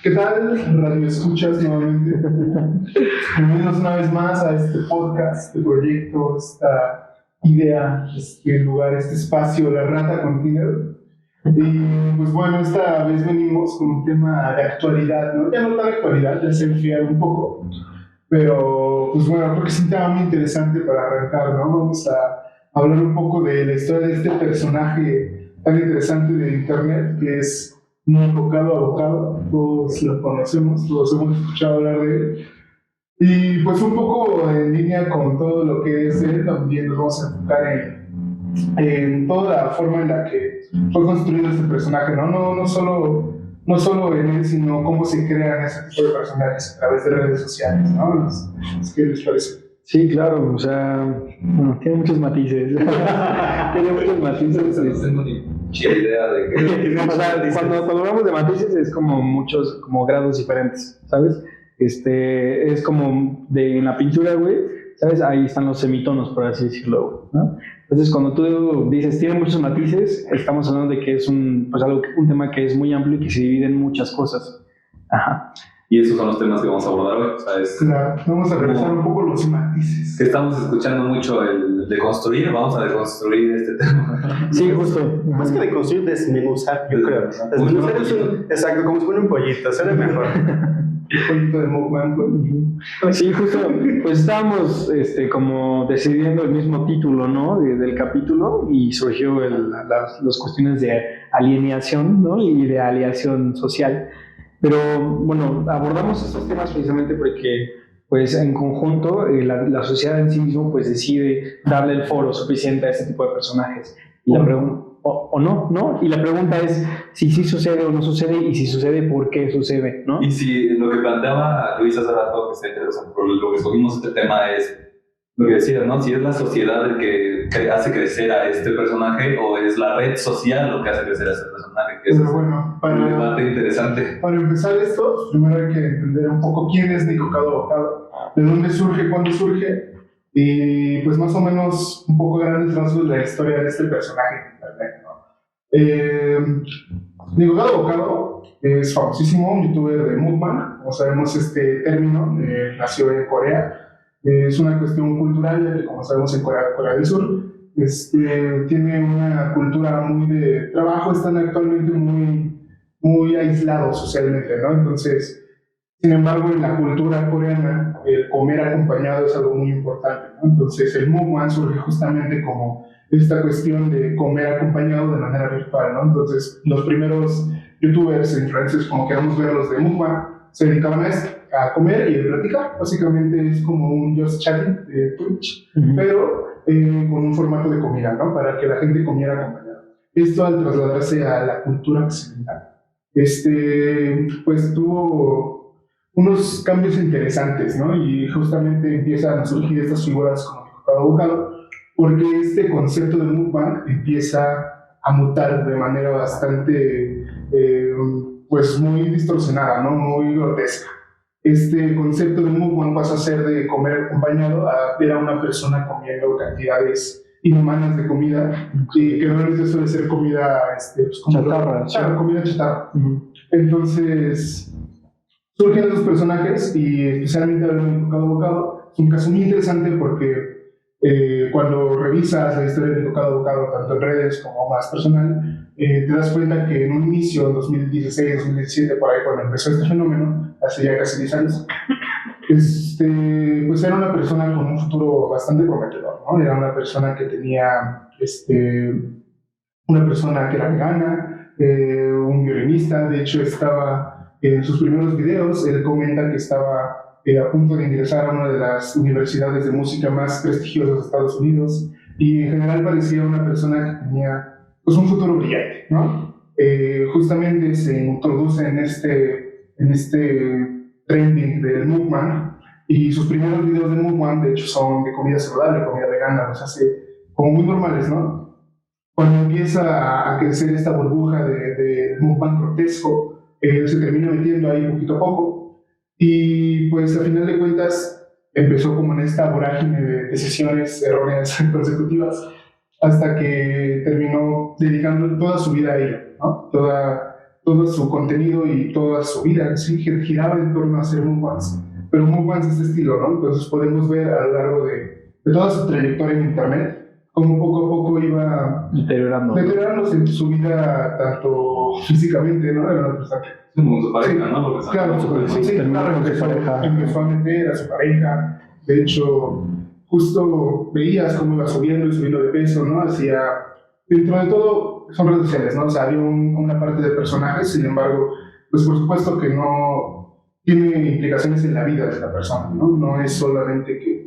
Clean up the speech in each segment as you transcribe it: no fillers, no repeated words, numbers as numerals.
¿Qué tal, Radio Escuchas nuevamente? Bienvenidos una vez más a este podcast, este proyecto, esta idea, este lugar, este espacio, La Rata Contigo. Y pues bueno, esta vez venimos con un tema de actualidad, ¿no? Ya no tan actualidad, ya se enfrió un poco, pero pues bueno, creo que es un tema muy interesante para arrancar, ¿no? Vamos a hablar un poco de la historia de este personaje tan interesante de internet que es un bocado, todos lo conocemos, todos hemos escuchado hablar de él. Y pues un poco en línea con todo lo que es él, también nos vamos a enfocar en toda la forma en la que fue construido este personaje, ¿no? No solo en él, sino cómo se crean ese tipo de personajes a través de redes sociales, ¿no? ¿Qué les parece? Sí, claro, o sea, bueno, tiene muchos matices. Tiene muchos matices. No tengo ni idea de qué. O sea, cuando hablamos de matices es como muchos, como grados diferentes, ¿sabes? Es como en la pintura, güey, ¿sabes? Ahí están los semitonos, por así decirlo, ¿no? Entonces, cuando tú dices tiene muchos matices, estamos hablando de que es un tema que es muy amplio y que se divide en muchas cosas. Ajá. Y esos son los temas que vamos a abordar hoy. O sea, Claro, vamos a revisar un poco los matices. Que estamos escuchando mucho el de construir, vamos a deconstruir este tema. Sí, justo. Más que deconstruir, desmenuzar, yo creo. Desmenuzar es exacto, como si fuera un pollito, suena mejor. Un poquito de mukbang, pues. Sí, justo, pues estábamos como decidiendo el mismo título, ¿no? Del capítulo y surgió las cuestiones de alienación, ¿no? Y de aliación social. Pero bueno, abordamos estos temas precisamente porque pues en conjunto la sociedad en sí mismo pues decide darle el foro suficiente a este tipo de personajes. Y la pregunta, o no, ¿no? Y la pregunta es si sí sucede o no sucede y si sucede, ¿por qué sucede, ¿no? Y si lo que planteaba Luis hace rato, que está interesante, por lo que escogimos este tema es lo que decía, ¿no? Si es la sociedad el que hace crecer a este personaje o es la red social lo que hace crecer a este personaje. Que Pero bueno, un debate interesante. Para empezar esto, primero hay que entender un poco quién es Nico Bocado, de dónde surge, cuándo surge, y pues más o menos un poco grandes rasgos de la historia de este personaje en internet, ¿no? Nico Bocado es famosísimo, un youtuber de mukbang, como sabemos este término, nació en Corea. Es una cuestión cultural, ya que como sabemos en Corea del Sur, tiene una cultura muy de trabajo, están actualmente muy aislados socialmente, ¿no? Entonces, sin embargo, en la cultura coreana, el comer acompañado es algo muy importante, ¿no? Entonces, el mukbang surge justamente como esta cuestión de comer acompañado de manera virtual, ¿no? Entonces, los primeros youtubers, influencers, como queramos verlos de mukbang, se dedicaban a esto, a comer y a platicar. Básicamente es como un just chatting de Twitch, pero con un formato de comida, ¿no? Para que la gente comiera acompañado. Esto al trasladarse a la cultura occidental, pues tuvo unos cambios interesantes, ¿no? Y justamente empiezan a surgir estas figuras como Nico Bocado, porque este concepto de mukbang empieza a mutar de manera bastante, pues muy distorsionada, ¿no? Muy grotesca. Este concepto de mukbang pasa a ser de comer acompañado a ver a una persona comiendo cantidades inhumanas de comida, y que normalmente suele ser comida pues, chatarra. Comida chatarra. Entonces surgen esos personajes y especialmente hablando de Nico Bocado, es un caso muy interesante porque cuando revisas la historia de Nico Bocado tanto en redes como más personal, te das cuenta que en un inicio, en 2016, 2017, por ahí cuando empezó este fenómeno, hace ya casi 10 años, pues era una persona con un futuro bastante prometedor, ¿no? Era una persona que tenía, una persona que era vegana, un violinista. De hecho estaba en sus primeros videos, él comenta que estaba a punto de ingresar a una de las universidades de música más prestigiosas de Estados Unidos, y en general parecía una persona que tenía pues un futuro brillante, ¿no? Justamente se introduce en este trending del mukbang, y sus primeros videos de mukbang de hecho son de comida saludable, comida vegana, los hace como muy normales, ¿no? Cuando empieza a crecer esta burbuja de mukbang grotesco, se termina metiendo ahí poquito a poco, y pues a final de cuentas empezó como en esta vorágine de decisiones erróneas consecutivas, hasta que terminó dedicando toda su vida a ello, ¿no? todo su contenido y toda su vida, sí, giraba en torno a ser mukbangs, pero mukbangs de este estilo, ¿no? Entonces podemos ver a lo largo de toda su trayectoria en internet cómo poco a poco iba deteriorándose su vida, tanto físicamente, ¿no? Era una persona Con su pareja, ¿no? Porque claro, empezó a meter a su pareja. De hecho, justo veías cómo iba subiendo y subiendo de peso, ¿no? Dentro de todo, son redes sociales, ¿no? O sea, había una parte de personajes, sin embargo, pues por supuesto que no tiene implicaciones en la vida de la persona, ¿no? No es solamente que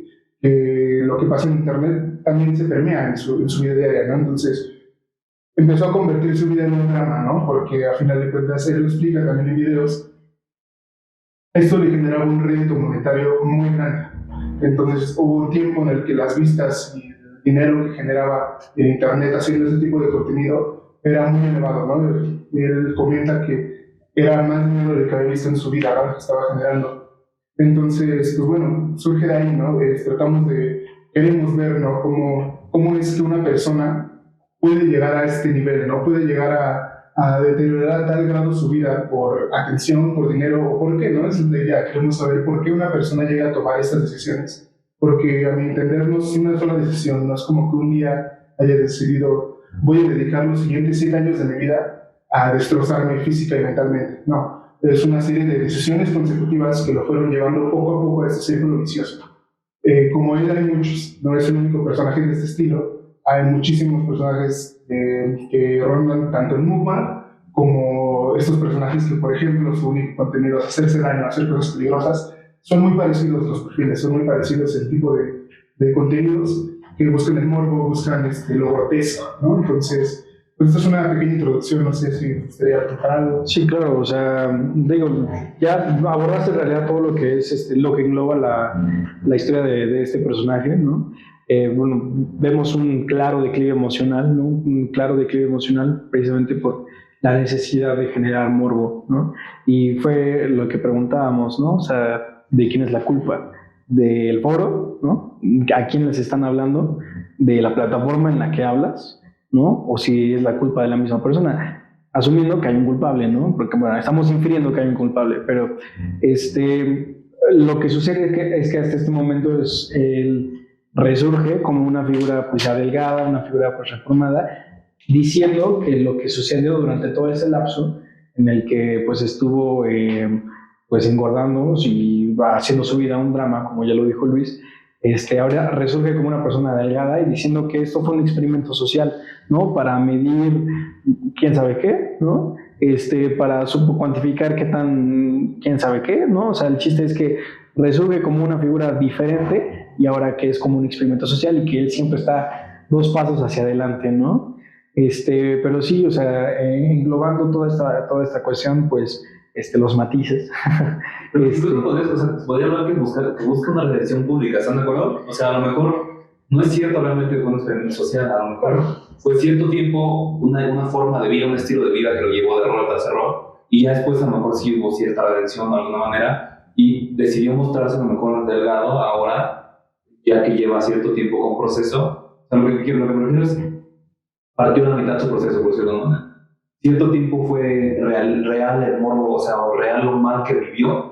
lo que pasa en internet también se permea en su vida diaria, ¿no? Entonces, empezó a convertir su vida en un drama, ¿no? Porque a final de cuentas, él lo explica también en videos, esto le generaba un rédito monetario muy grande. Entonces hubo un tiempo en el que las vistas y el dinero que generaba en internet haciendo ese tipo de contenido era muy elevado, ¿no? Él comenta que era más dinero del que había visto en su vida, ¿no? Que estaba generando. Entonces, pues bueno, surge de ahí, ¿no? Queremos ver, ¿no? Cómo es que una persona puede llegar a este nivel, ¿no? Puede llegar a deteriorar a tal grado su vida por atención, por dinero, o por qué, ¿no? Esa es la idea. Queremos saber por qué una persona llega a tomar estas decisiones. Porque a mi entender no es una sola decisión, no es como que un día haya decidido voy a dedicar los siguientes 7 años de mi vida a destrozarme física y mentalmente. No, es una serie de decisiones consecutivas que lo fueron llevando poco a poco a este círculo vicioso. Como él hay muchos, no es el único personaje de este estilo. Hay muchísimos personajes que rondan tanto en mukbang como estos personajes que, por ejemplo, su único contenido es hacerse daño, hacer cosas peligrosas. Son muy parecidos los perfiles, son muy parecidos el tipo de contenidos que buscan el morbo, buscan lo grotesco, ¿no? Entonces, pues esta es una pequeña introducción, no sé si me gustaría preguntar algo. Sí, claro, o sea, digo, ya abordaste en realidad todo lo que es lo que engloba la historia de este personaje, ¿no? Bueno, vemos un claro declive emocional, ¿no? Un claro declive emocional precisamente por la necesidad de generar morbo, ¿no? Y fue lo que preguntábamos, ¿no? O sea, ¿de quién es la culpa? ¿Del foro, ¿no? ¿A quién les están hablando? ¿De la plataforma en la que hablas, ¿no? O si es la culpa de la misma persona, asumiendo que hay un culpable, ¿no? Porque, bueno, estamos infiriendo que hay un culpable, pero lo que sucede es que hasta este momento él resurge como una figura pues ya delgada, una figura pues reformada, diciendo que lo que sucedió durante todo ese lapso en el que pues estuvo pues engordando y haciendo su vida un drama, como ya lo dijo Luis, ahora resurge como una persona delgada y diciendo que esto fue un experimento social, ¿no? Para medir quién sabe qué, ¿no? Para cuantificar qué tan, quién sabe qué, ¿no? O sea, el chiste es que resurge como una figura diferente y ahora que es como un experimento social y que él siempre está 2 pasos hacia adelante, ¿no? Pero sí, o sea, englobando toda esta cuestión, pues, los matices. Pero incluso podría hablar que busca una redención pública, ¿están de acuerdo? O sea, a lo mejor no es cierto realmente que fue un experimento social, a lo mejor fue cierto tiempo una forma de vida, un estilo de vida que lo llevó de error tras error, y ya después a lo mejor sí hubo cierta redención de alguna manera, y decidió mostrarse a lo mejor delgado ahora, ya que lleva cierto tiempo con proceso. O sea, lo que me refiero es, partió la mitad de su proceso, por decirlo de alguna manera. Cierto tiempo fue real el morbo, o sea, o real lo mal que vivió,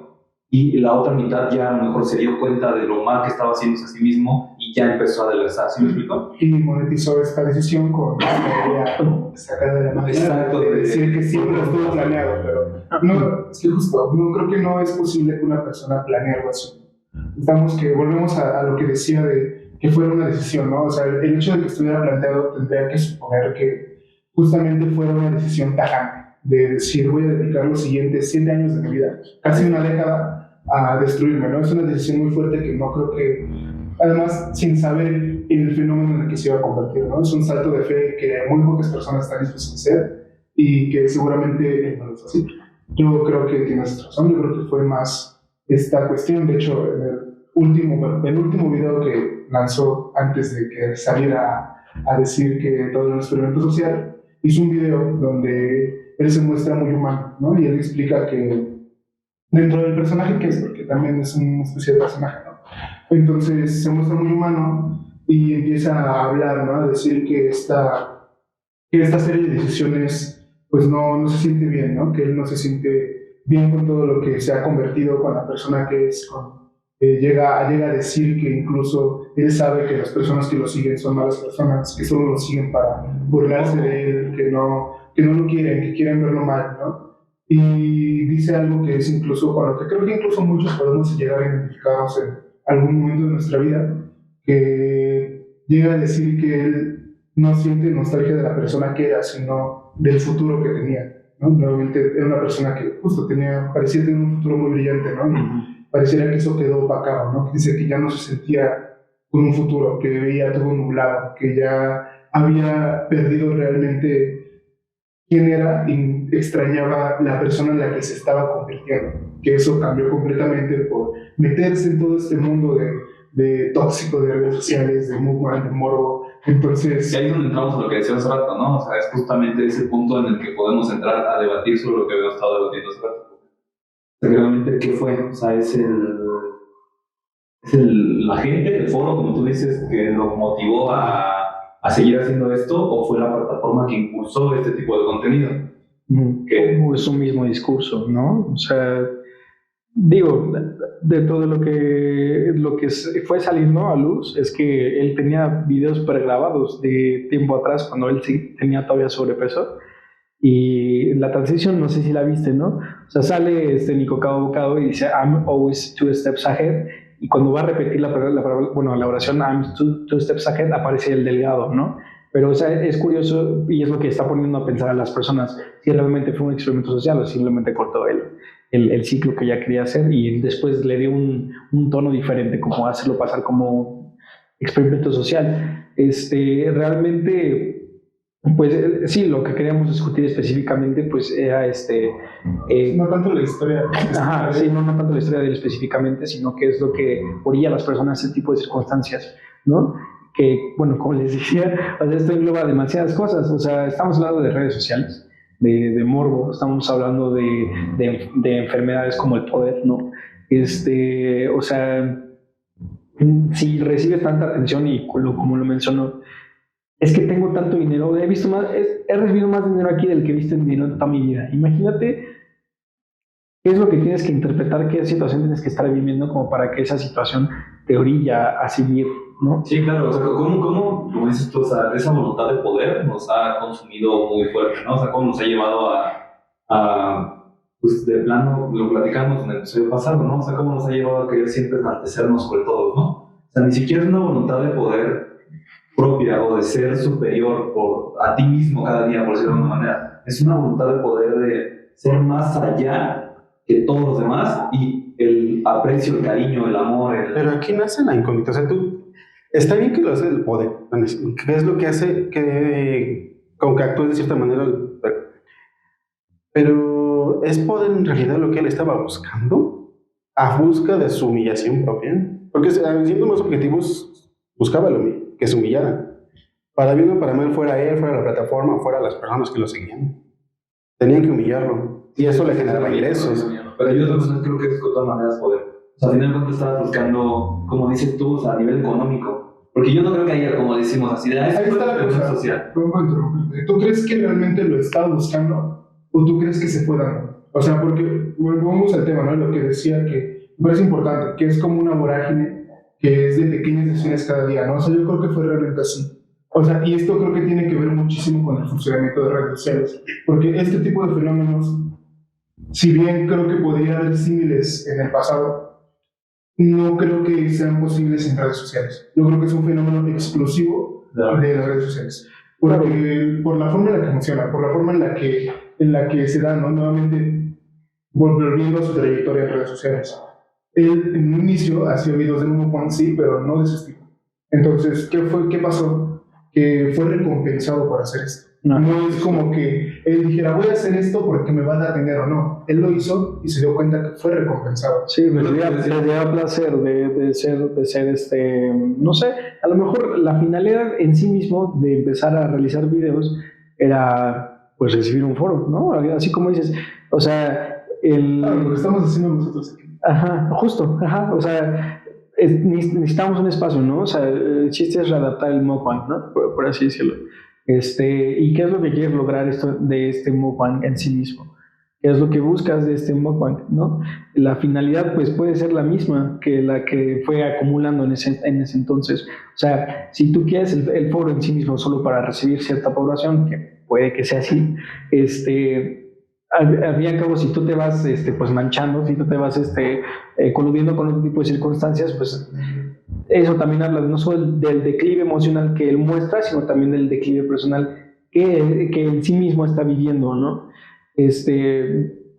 y la otra mitad ya a lo mejor se dio cuenta de lo mal que estaba haciéndose a sí mismo y ya empezó a adelgazar, ¿sí me explico? Y monetizó esta decisión con esta idea sacada de la mano. Exacto, de decir que siempre estuvo planeado, pero no, es que justo, no creo que no es posible que una persona planee algo así. Volvemos a lo que decía de que fuera una decisión, ¿no? O sea, el hecho de que estuviera planteado tendría que suponer que justamente fuera una decisión tajante, de decir voy a dedicar los siguientes 7 años de mi vida, casi una década, a destruirme, ¿no? Es una decisión muy fuerte que no creo que, además, sin saber el fenómeno en el que se iba a convertir, ¿no? Es un salto de fe que muy pocas personas están dispuestas a hacer y que seguramente no es así. Yo creo que tienes razón, yo creo que fue más esta cuestión. De hecho, en el último video que lanzó antes de que saliera a decir que todo era un experimento social, hizo un video donde él se muestra muy humano, ¿no? Y él explica que dentro del personaje que es, porque también es una especie de personaje, ¿no? Entonces se muestra muy humano y empieza a hablar, ¿no? A decir que esta serie de decisiones pues no se siente bien, ¿no? Que él no se siente bien con todo lo que se ha convertido, con la persona que es, llega a decir que incluso él sabe que las personas que lo siguen son malas personas, que solo lo siguen para burlarse de él, que no lo quieren, que quieren verlo mal, ¿no? Y dice algo que es incluso con lo que creo que incluso muchos podemos llegar a identificarnos en algún momento de nuestra vida, que llega a decir que él no siente nostalgia de la persona que era, sino del futuro que tenía, ¿no? Normalmente era una persona que justo parecía tener un futuro muy brillante, ¿no? Pareciera que eso quedó opacado, ¿no? Dice que ya no se sentía con un futuro, que veía todo nublado, que ya había perdido realmente quién era y extrañaba la persona en la que se estaba convirtiendo, que eso cambió completamente por meterse en todo este mundo de tóxico de redes sociales, de movement, de morbo. Entonces, y ahí es donde entramos a lo que decía hace rato, ¿no? O sea, es justamente ese punto en el que podemos entrar a debatir sobre lo que habíamos estado debatiendo hace rato. Realmente, ¿qué fue? O sea, la gente, el foro, como tú dices, que lo motivó a seguir haciendo esto, o fue la plataforma que impulsó este tipo de contenido. O es un mismo discurso, ¿no? O sea, digo, de todo lo que fue saliendo a luz es que él tenía videos pregrabados de tiempo atrás cuando él sí tenía todavía sobrepeso. Y la transición, no sé si la viste, ¿no? O sea, sale Nico Cabo Bocado y dice I'm always 2 steps ahead, y cuando va a repetir la oración I'm 2 steps ahead, aparece el delgado, ¿no? Pero, o sea, es curioso y es lo que está poniendo a pensar a las personas si realmente fue un experimento social o simplemente cortó el ciclo que ya quería hacer y después le dio un tono diferente, como hacerlo pasar como experimento social. Realmente, pues sí, lo que queríamos discutir específicamente pues era no tanto la historia. Ajá, sí, no tanto la historia de él específicamente, sino que es lo que orilla a las personas a ese tipo de circunstancias, ¿no? Que, bueno, como les decía, o sea, esto engloba demasiadas cosas. O sea, estamos hablando de redes sociales, de morbo, estamos hablando de enfermedades como el poder, ¿no? O sea, si recibes tanta atención y como lo mencionó, es que tengo tanto dinero, he recibido más dinero aquí del que he visto en dinero en toda mi vida. Imagínate qué es lo que tienes que interpretar, qué situación tienes que estar viviendo como para que esa situación te orilla a seguir, ¿no? Sí, claro, o sea, como dices tú, o sea, esa voluntad de poder nos ha consumido muy fuerte, ¿no? O sea, cómo nos ha llevado pues de plano, lo platicamos en el episodio pasado, ¿no? O sea, cómo nos ha llevado a querer siempre enaltecernos sobre todos, ¿no? O sea, ni siquiera es una voluntad de poder propia o de ser superior a ti mismo cada día, por decirlo de alguna manera. Es una voluntad de poder de ser más allá que todos los demás y el aprecio, el cariño, el amor. Pero aquí nace la incógnita. O sea, está bien que lo hace el poder, que es lo que hace con que actúes de cierta manera, pero ¿es poder en realidad lo que él estaba buscando? A busca de su humillación propia. Porque siendo más objetivos, buscaba que se humillaran. Para bien o para mal, fuera él, fuera la plataforma, fuera las personas que lo seguían. Tenían que humillarlo. Y eso le generaba ingresos. Pero yo también creo que es de todas maneras poder. O sea, al final cuando estabas buscando, como dices tú, o sea, a nivel económico. Porque yo no creo que haya, como decimos, así de... Ahí está la cosa social. ¿Tú crees que realmente lo estaba buscando o tú crees que se fue dando? O sea, porque volvemos al tema, ¿no? Lo que decía que me parece importante, que es como una vorágine que es de pequeñas decisiones cada día, ¿no? O sea, yo creo que fue realmente así. O sea, y esto creo que tiene que ver muchísimo con el funcionamiento de redes sociales, porque este tipo de fenómenos, si bien creo que podría haber símiles en el pasado, no creo que sean posibles en redes sociales. Yo creo que es un fenómeno exclusivo de las redes sociales. Porque, por la forma en la que funciona, por la forma en la que se da, ¿no? Nuevamente, volviendo a su trayectoria en redes sociales. Él en un inicio hacía videos de Momo Juan, sí, pero no de ese estilo. Entonces, ¿qué pasó? Que fue recompensado por hacer esto. No es como que él dijera, voy a hacer esto porque me va a dar dinero, no. Él lo hizo y se dio cuenta que fue recompensado. Sí, me dio placer de ser, no sé, a lo mejor la finalidad en sí mismo de empezar a realizar videos era, pues, recibir un foro, ¿no? Así como dices, o sea, lo que estamos haciendo nosotros aquí. Ajá, justo, ajá, o sea, necesitamos un espacio, ¿no? O sea, el chiste es readaptar el mukbang, ¿no? Por así decirlo. ¿Y qué es lo que quieres lograr de este mukbang en sí mismo? ¿Qué es lo que buscas de este mukbang, ¿no? La finalidad pues puede ser la misma que la que fue acumulando en ese entonces. O sea, si tú quieres el foro en sí mismo solo para recibir cierta población, que puede que sea así, al fin y al cabo, si tú te vas pues manchando, si tú te vas coludiendo con otro tipo de circunstancias, pues eso también habla no solo del declive emocional que él muestra, sino también del declive personal que en sí mismo está viviendo, ¿no?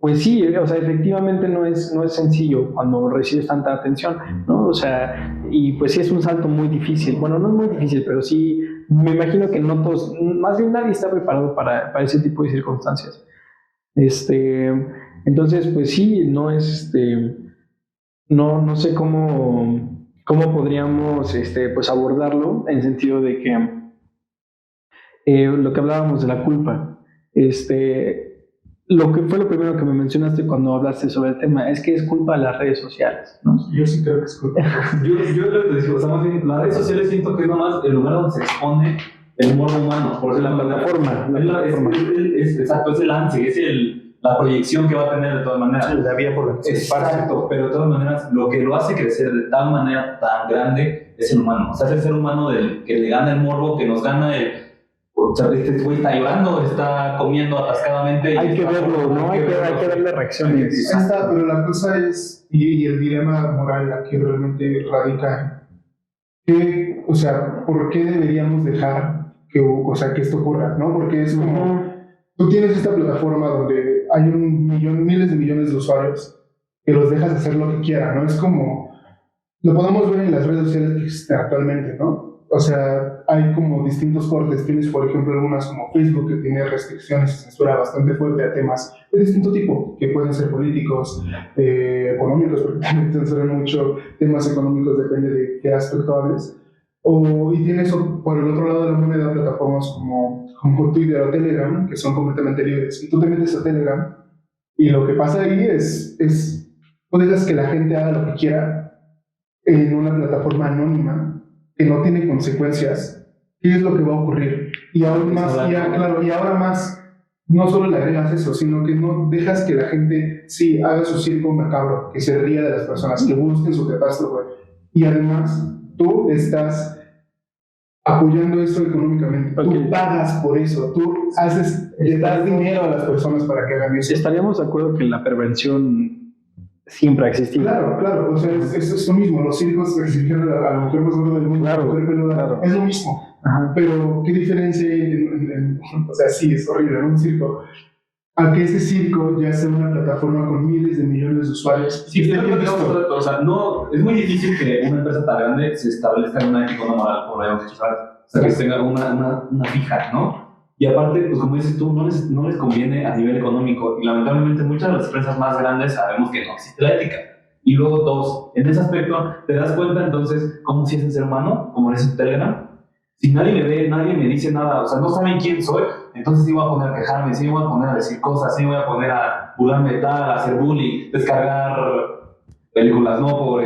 Pues sí, o sea, efectivamente no es sencillo cuando recibes tanta atención, ¿no? O sea, y pues sí es un salto muy difícil. Bueno, no es muy difícil, pero sí, me imagino que no todos, más bien nadie está preparado para ese tipo de circunstancias. Entonces, pues sí, no es, no sé cómo podríamos, pues abordarlo en sentido de que lo que hablábamos de la culpa, lo que fue lo primero que me mencionaste cuando hablaste sobre el tema es que es culpa de las redes sociales, ¿no? Yo sí creo que es culpa. Yo lo que decía, o sea, más bien, las redes sociales siento que es nomás el lugar donde se expone el humor humano, por decirlo de alguna manera. Exacto, es el ansia, es la proyección que va a tener de todas maneras. La vía por la que se esparce. Exacto, pero de todas maneras, lo que lo hace crecer de tal manera tan grande es el humano. O sea, es el ser humano que le gana el morbo, que nos gana o sea, este güey está llorando, está comiendo atascadamente. Hay que verlo, ¿no? Hay que darle reacciones. Ahí está, pero la cosa es, y el dilema moral aquí realmente radica en o sea, ¿por qué deberíamos dejar que esto ocurra, ¿no? Porque es como, tú tienes esta plataforma donde hay miles de millones de usuarios que los dejas hacer lo que quieran, ¿no? Es como, lo podemos ver en las redes sociales que existen actualmente, ¿no? O sea, hay como distintos cortes. Tienes, por ejemplo, algunas como Facebook que tiene restricciones y censura bastante fuerte a temas de distinto tipo, que pueden ser políticos, económicos, porque también censuran mucho temas económicos, depende de qué aspecto hables. Y tienes, por el otro lado de la moneda, plataformas como Twitter o Telegram, que son completamente libres. Y tú te metes a Telegram y lo que pasa ahí es tú dejas que la gente haga lo que quiera en una plataforma anónima que no tiene consecuencias. ¿Qué es lo que va a ocurrir? Y ahora más, no solo le agregas eso, sino que no dejas que la gente sí haga su circo macabro, que se ría de las personas, que busquen su catástrofe. Y además, tú estás apoyando esto económicamente. Okay. Tú pagas por eso. Tú das dinero a las personas para que hagan eso. ¿Estaríamos de acuerdo que la prevención siempre ha existido? Claro. O sea, es lo mismo. Los circos exigieron a la mujer más gorda del mundo, Claro, la mujer peluda. claro. Es lo mismo. Ajá. Pero, ¿qué diferencia hay o sea, sí, es horrible, ¿no? Un circo. A que ese circo ya sea una plataforma con miles de millones de usuarios. Sí, o sea, no, es muy difícil que una empresa tan grande se establezca en una ética o una moral, como lo habíamos dicho, ¿sabes? O sea, que tenga una fija, ¿no? Y aparte, pues como dices tú, no les conviene a nivel económico. Y lamentablemente muchas de las empresas más grandes sabemos que no existe la ética. Y luego dos, en ese aspecto, ¿te das cuenta entonces cómo si es el ser humano? Como es en Telegram. Si nadie me ve, nadie me dice nada, o sea, no saben quién soy, entonces sí voy a poner a quejarme, sí voy a poner a decir cosas, sí voy a poner a burlarme de tal, a hacer bullying, descargar películas, ¿no? Por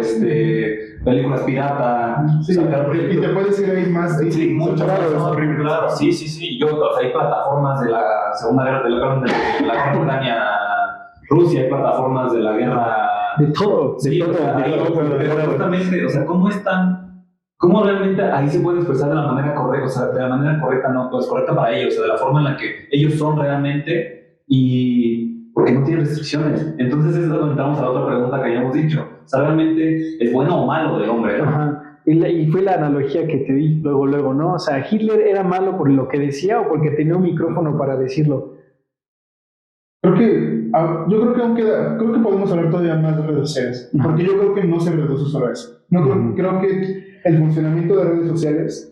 películas pirata. Sí, y te puedes ir ahí más de sí, mucho más, es horrible. Claro, sí. O sea, hay plataformas de la Segunda Guerra, de la guerra Ucrania-Rusia, hay plataformas de la guerra... De todo, Pero justamente, o sea, ¿cómo realmente ahí se puede expresar de la manera correcta? O sea, de la manera correcta, no, pues correcta para ellos, o sea, de la forma en la que ellos son realmente y porque no tienen restricciones. Entonces es donde entramos a la otra pregunta que habíamos dicho. O sea, ¿realmente es bueno o malo del hombre? ¿No? Ajá. Y fue la analogía que te di luego, ¿no? O sea, ¿Hitler era malo por lo que decía o porque tenía un micrófono para decirlo? Yo creo que podemos hablar todavía más de redes sociales, porque yo creo que no se reduce solo a eso. Creo que el funcionamiento de redes sociales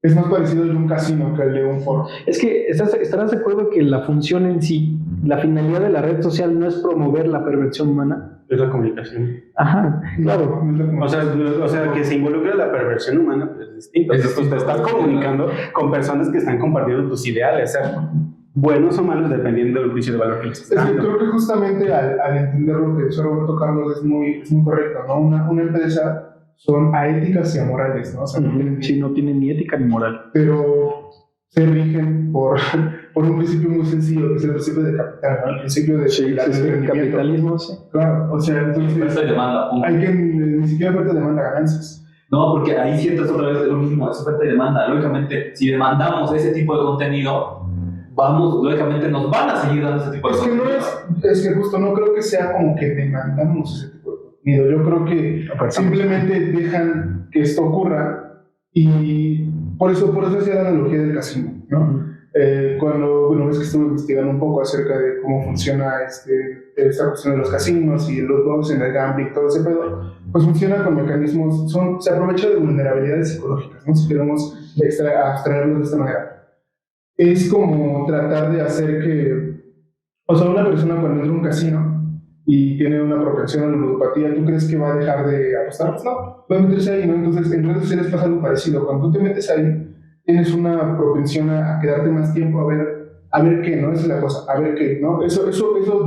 es más parecido al de un casino que al de un foro. Es que estarás de acuerdo que la función en sí, la finalidad de la red social no es promover la perversión humana. Es la comunicación. Ajá, claro. O sea, que se involucre la perversión humana pues, es distinto. Tú te estás comunicando con personas que están compartiendo tus ideales, ¿cierto? Buenos o malos dependiendo del juicio de valor que les estás dando. Creo que justamente al entender lo que dice Roberto Carlos es muy correcto, ¿no? Una empresa son aéticas y amorales, ¿no? O sea, Sí, no tienen ni ética ni moral. Pero se rigen por un principio muy sencillo, que es el principio de capital, ¿no? El principio de capitalismo, sí. Claro, o sea, entonces oferta y demanda, punto. hay que ni siquiera oferta y demanda ganancias. No, porque ahí sientas otra vez lo mismo, es oferta y demanda. Lógicamente, si demandamos ese tipo de contenido, lógicamente nos van a seguir dando ese tipo de contenido. Es que justo no creo que sea como que demandamos ese tipo de contenido. Yo creo que simplemente dejan que esto ocurra y por eso hacía la analogía del casino, ¿no? Cuando ves que estuve investigando un poco acerca de cómo funciona esta cuestión de los casinos y los juegos en el gambling, todo ese pedo, pues funciona con mecanismos, se aprovecha de vulnerabilidades psicológicas, ¿no? Si queremos abstraerlos de esta manera. Es como tratar de hacer que, o sea, una persona cuando entra a un casino y tiene una propensión a la ludopatía, ¿tú crees que va a dejar de apostar? Pues no, va a meterse ahí, ¿no? Entonces, en redes sociales pasa algo parecido. Cuando tú te metes ahí, tienes una propensión a quedarte más tiempo a ver qué, ¿no? Esa es la cosa, a ver qué, ¿no? Eso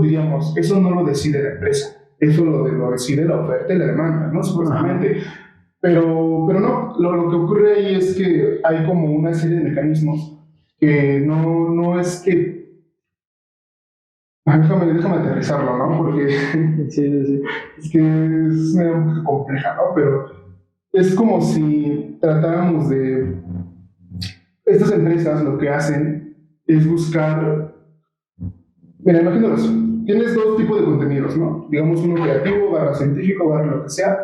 diríamos, eso no lo decide la empresa, eso lo decide la oferta y la demanda, ¿no? Supuestamente. Pero no, lo que ocurre ahí es que hay como una serie de mecanismos que no es que... Déjame aterrizarlo, ¿no? Porque sí. Es que es un poco compleja, ¿no? Pero es como si tratáramos de... Estas empresas lo que hacen es buscar... Mira, imagínalo así. Tienes dos tipos de contenidos, ¿no? Digamos uno creativo, científico, lo que sea,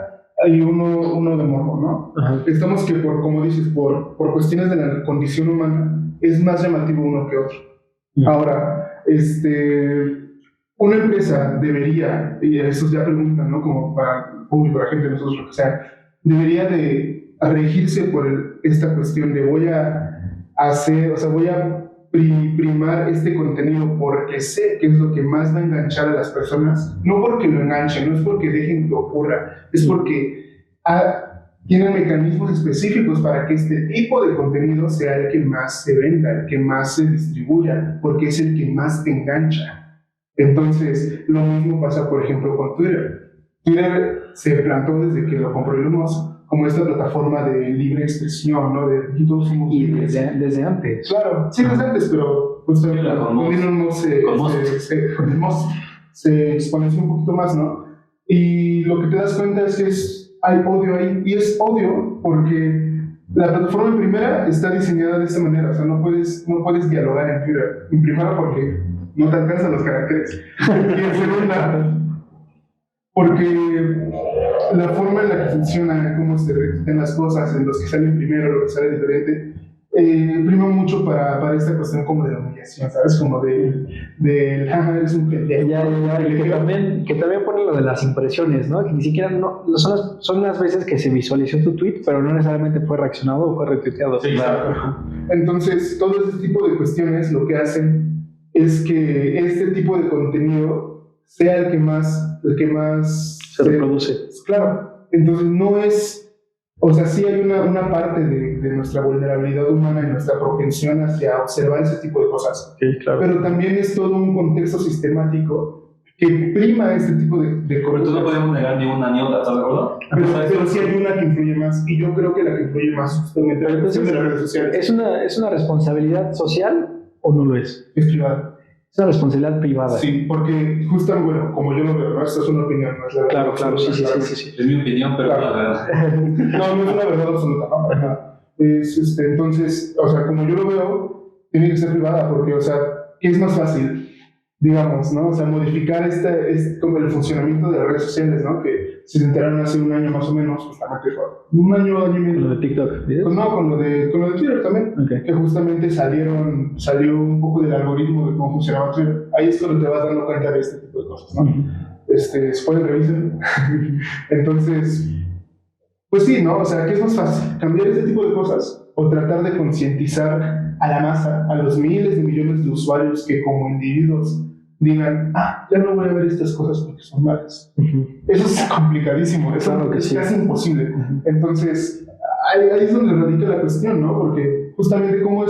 hay uno de morbo, ¿no? Ajá. Estamos que como dices, por cuestiones de la condición humana, es más llamativo uno que otro. Ahora, una empresa debería, y eso ya preguntan, ¿no? Como para el público, la gente, nosotros, lo que sea, debería de regirse por esta cuestión de voy a primar este contenido porque sé que es lo que más va a enganchar a las personas, no porque lo enganchen, no es porque dejen que ocurra, es porque tienen mecanismos específicos para que este tipo de contenido sea el que más se venda, el que más se distribuya, porque es el que más te engancha. Entonces, lo mismo pasa, por ejemplo, con Twitter. Twitter se plantó desde que lo compró Elon Musk como esta plataforma de libre expresión, ¿no? De todos somos y libres. desde antes. Claro, sí, desde antes, pero justamente con Elon Musk se exponenció un poquito más, ¿no? Y lo que te das cuenta es que hay odio ahí, y es odio porque la plataforma en primera está diseñada de esta manera, o sea, no puedes dialogar en Twitter, en primera porque no te alcanzan los caracteres, y en segunda porque la forma en la que funciona, cómo se repiten las cosas, en los que salen primero, lo que sale diferente, prima mucho para esta cuestión como de la humillación, ¿sabes? Como del jaja, eres un pendejo. Que también pone lo de las impresiones, ¿no? Que ni siquiera son las veces que se visualizó tu tweet, pero no necesariamente fue reaccionado o fue retuiteado. Sí, claro. Entonces, todo ese tipo de cuestiones lo que hacen es que este tipo de contenido sea el que más se reproduce. Claro, entonces no es... O sea, sí hay una parte de nuestra vulnerabilidad humana y nuestra propensión hacia observar ese tipo de cosas. Sí, claro. Pero también es todo un contexto sistemático que prima este tipo de Pero tú no podemos negar ni una ni otra, ¿estás de acuerdo? Pero sí hay una que influye más, y yo creo que la que influye más justamente es la cuestión de las redes sociales. ¿Es una responsabilidad social o no lo es? Es privada. Es una responsabilidad privada. Sí, porque justamente, bueno, como yo lo veo, ¿no? Esta es una opinión, no es la verdad. Claro, sí. Es mi opinión, pero claro. No es la verdad. No es una verdad absoluta, ¿no? Para nada. Entonces, o sea, como yo lo veo, tiene que ser privada, porque, o sea, ¿qué es más fácil? Digamos, ¿no? O sea, modificar como el funcionamiento de las redes sociales, ¿no? Que se enteraron hace un año más o menos, justamente, un año y medio. ¿Lo de TikTok? Pues no, con lo de Twitter también, okay. Que justamente salió un poco del algoritmo de cómo funcionaba Twitter. Ahí es cuando te vas dando cuenta de este tipo de cosas, ¿no? Spoiler, revisen. Entonces, pues sí, ¿no? O sea, ¿qué es más fácil? ¿Cambiar este tipo de cosas o tratar de concientizar a la masa, a los miles de millones de usuarios que como individuos digan, ya no voy a ver estas cosas porque son malas? Eso es complicadísimo, eso claro que es sí. casi imposible. Entonces, ahí es donde radica la cuestión, ¿no? Porque justamente cómo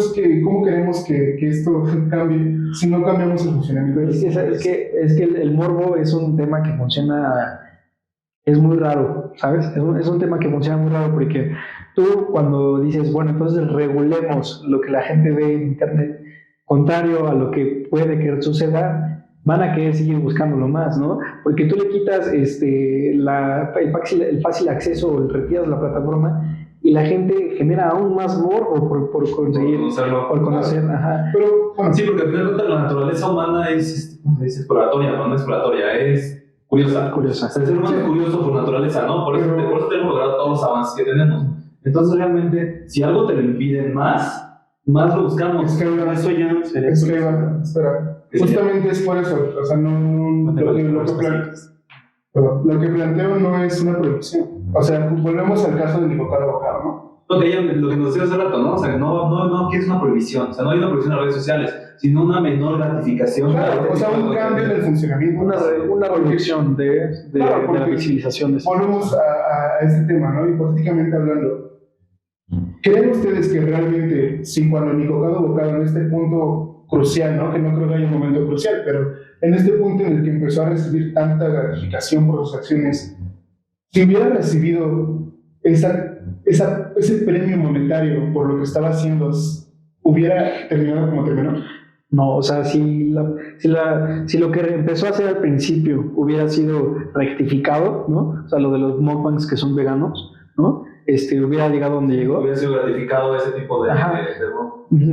queremos que esto cambie si no cambiamos el funcionamiento. Es que el morbo es un tema que funciona es muy raro, ¿sabes? Es un tema que funciona muy raro porque tú cuando dices, bueno, entonces regulemos lo que la gente ve en Internet, contrario a lo que puede que suceda, van a querer seguir buscándolo más, ¿no? Porque tú le quitas el fácil acceso o le retiras la plataforma y la gente genera aún más morbo por conseguir, por conocer, ajá. Pero, bueno, sí, porque al final de cuentas la naturaleza humana es, ¿cómo se dice? Exploratoria, no es exploratoria, es curiosa. Curiosa. O sea, el ser humano es curioso por naturaleza, ¿no? Por eso tenemos logrado todos los avances que tenemos. Entonces, realmente, si algo te lo impide más lo buscamos. Es que Eso ya sería. espera. Justamente es por eso. O sea, lo que planteo no es una prohibición. O sea, volvemos al caso del invocado abogado, ¿no? Lo que nos decía hace rato, ¿no? O sea, no que es una prohibición. O sea, no hay una prohibición en las redes sociales, sino una menor gratificación. Claro, o sea, un cambio en el funcionamiento. Una reducción de la visibilización de eso. Volvemos a este tema, ¿no? Hipotéticamente hablando. ¿Creen ustedes que realmente, si cuando el invocado abogado en este punto crucial, ¿no? Que no creo que haya un momento crucial, pero en este punto en el que empezó a recibir tanta gratificación por sus acciones, si hubiera recibido ese premio monetario por lo que estaba haciendo, ¿hubiera terminado como terminó? No, o sea, si lo que empezó a hacer al principio hubiera sido rectificado, ¿no? O sea, lo de los mukbangs que son veganos, ¿no? Hubiera llegado donde llegó. Hubiera sido gratificado ese tipo de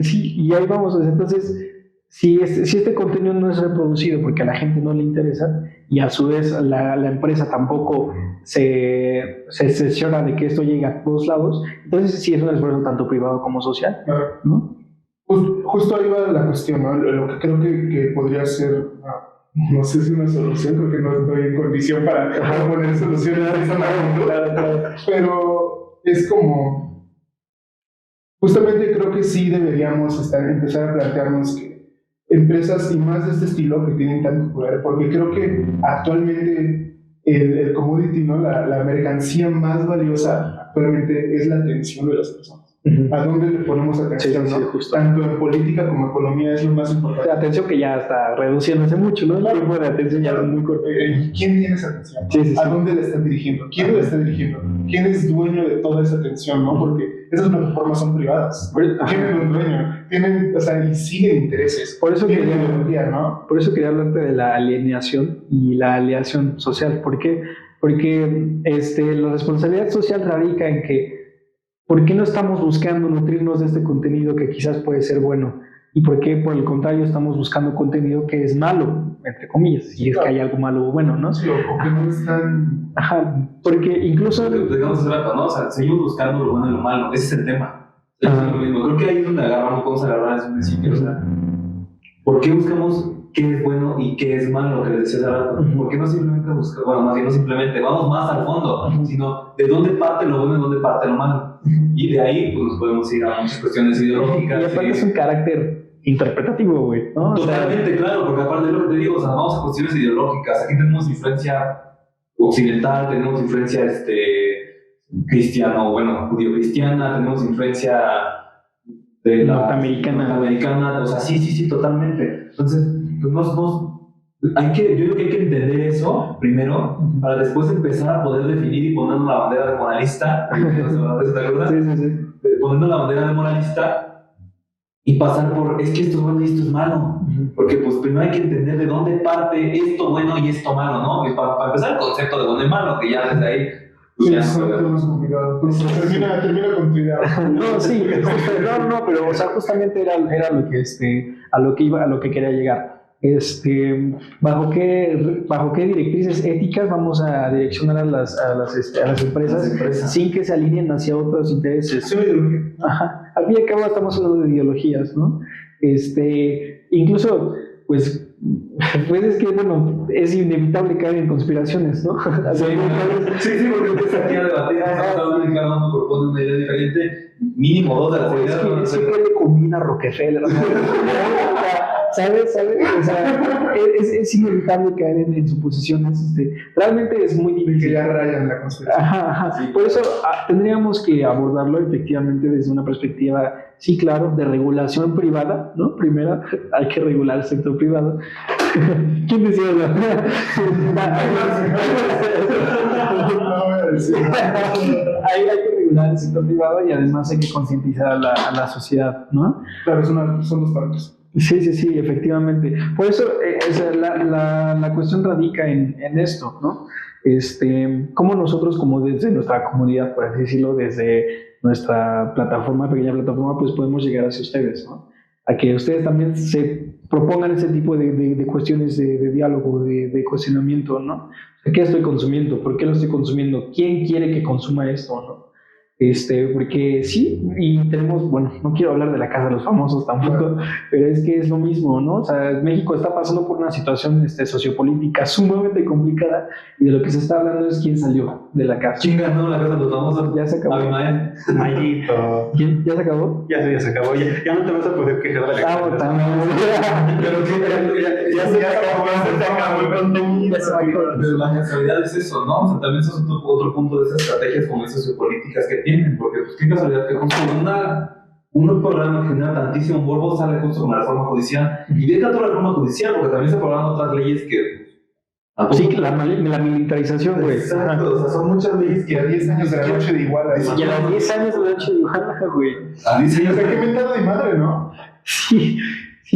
Sí, y ahí vamos. Entonces, si este contenido no es reproducido porque a la gente no le interesa y a su vez la empresa tampoco se cerciora de que esto llegue a todos lados, entonces sí es un esfuerzo tanto privado como social, ¿no? Justo ahí va la cuestión, ¿no? Lo que creo que podría ser, no sé si una solución, creo que no estoy en condición para poner soluciones a esa magnitud, pero es como, justamente creo que sí deberíamos empezar a plantearnos que empresas y más de este estilo que tienen tanto poder, porque creo que actualmente el commodity, ¿no? La mercancía más valiosa actualmente es la atención de las personas. ¿A dónde le ponemos atención? Sí, ¿no? justo. Tanto en política como en economía es lo más importante. La atención que ya está reduciéndose mucho, ¿no? El tiempo de atención ya es muy corto. ¿Quién tiene esa atención? Sí. ¿A dónde le están dirigiendo? ¿Quién le está dirigiendo? ¿Quién es dueño de toda esa atención? ¿No? Porque esas plataformas son privadas. Tienen un dueño, o sea, y siguen intereses. Por eso tienen ideología, ¿no? Por eso quería hablarte de la alienación y la aliación social. ¿Por qué? Porque la responsabilidad social radica en que ¿por qué no estamos buscando nutrirnos de este contenido que quizás puede ser bueno? ¿Y por qué, por el contrario, estamos buscando contenido que es malo, entre comillas? Si es que hay algo malo o bueno, ¿no? Sí, o que no están... Ajá, porque incluso... Digamos hace rato, ¿no? O sea, seguimos buscando lo bueno y lo malo. Ese es el tema. Es lo mismo. Creo que ahí es donde podemos agarrar desde un principio. O sea, ¿por qué buscamos qué es bueno y qué es malo, que les decía hace rato? ¿Por qué no simplemente buscamos, bueno, más bien no simplemente, vamos más al fondo, sino de dónde parte lo bueno y dónde parte lo malo? Y de ahí pues, nos podemos ir a muchas cuestiones ideológicas. Y aparte es un carácter interpretativo, güey, ¿no? Totalmente, claro, porque aparte de lo que te digo, o sea, vamos a cuestiones ideológicas. Aquí tenemos influencia occidental, tenemos influencia cristiana, o bueno, judío-cristiana, tenemos influencia de la norteamericana, o sea, sí, totalmente. Entonces, pues yo creo que hay que entender eso primero, para después empezar a poder definir y poner una bandera de moralista, ¿te acuerdas? Sí. Poniendo la bandera de moralista y pasar por, es que esto es bueno y esto es malo, porque pues primero hay que entender de dónde parte esto bueno y esto malo, ¿no? Y para empezar el concepto de bueno y malo, que ya desde ahí... Pues sí, son temas complicados. Termina con tu idea. No, sí, pero o sea, justamente era lo que a lo que quería llegar. ¿Bajo qué directrices éticas vamos a direccionar a las empresas sin que se alineen hacia otros intereses? Sí, ajá. Al fin y al cabo estamos hablando de ideologías, ¿no? Incluso, pues es que, bueno, es inevitable caer en conspiraciones, ¿no? Sí, porque empieza aquí a debatir, cada uno propone una idea diferente, mínimo dos de las ideas. Es que le combina Rockefeller, ¿no? ¿Sabes? O sea, es inevitable caer en suposiciones. Realmente es muy difícil. Que ya rayan la conspiración. Ajá. Sí. Por eso tendríamos que abordarlo efectivamente desde una perspectiva, sí, claro, de regulación privada, ¿no? Primero, hay que regular el sector privado. ¿Quién decía eso? hay que regular el sector privado y además hay que concientizar a la sociedad, ¿no? Claro, son dos partes. Sí, efectivamente. Por eso la cuestión radica en esto, ¿no? Cómo nosotros, como desde nuestra comunidad, por así decirlo, desde nuestra plataforma, pequeña plataforma, pues podemos llegar hacia ustedes, ¿no? A que ustedes también se propongan ese tipo de cuestiones de diálogo, de cuestionamiento, ¿no? ¿Qué estoy consumiendo? ¿Por qué lo estoy consumiendo? ¿Quién quiere que consuma esto, no? Porque sí, y tenemos, bueno, no quiero hablar de la Casa de los Famosos tampoco, pero es que es lo mismo, ¿no? O sea, México está pasando por una situación sociopolítica sumamente complicada y de lo que se está hablando es quién salió de la casa. ¿Quién ganó la Casa de los Famosos? Ya se acabó. Mayito. ¿Quién? ¿Ya se acabó? Ya se acabó. Ya no te vas a poder quejar de la Casa de los Famosos. Pero ya se acabó el contenido. Pero la casualidad es eso, ¿no? O sea, también eso es otro punto de esas estrategias como esas sociopolíticas que tienen, porque pues qué casualidad que justo un programa que genera tantísimo morbo sale justo con la reforma judicial, y deja toda la reforma judicial, porque también se aprobaron otras leyes que... Sí, la militarización, güey. Exacto, o sea, son muchas leyes que A 10 años de la noche de Iguala. Y a los 10 años de la noche de Iguala, güey. a 10 años... O sea, qué mentada de madre, ¿no? Sí,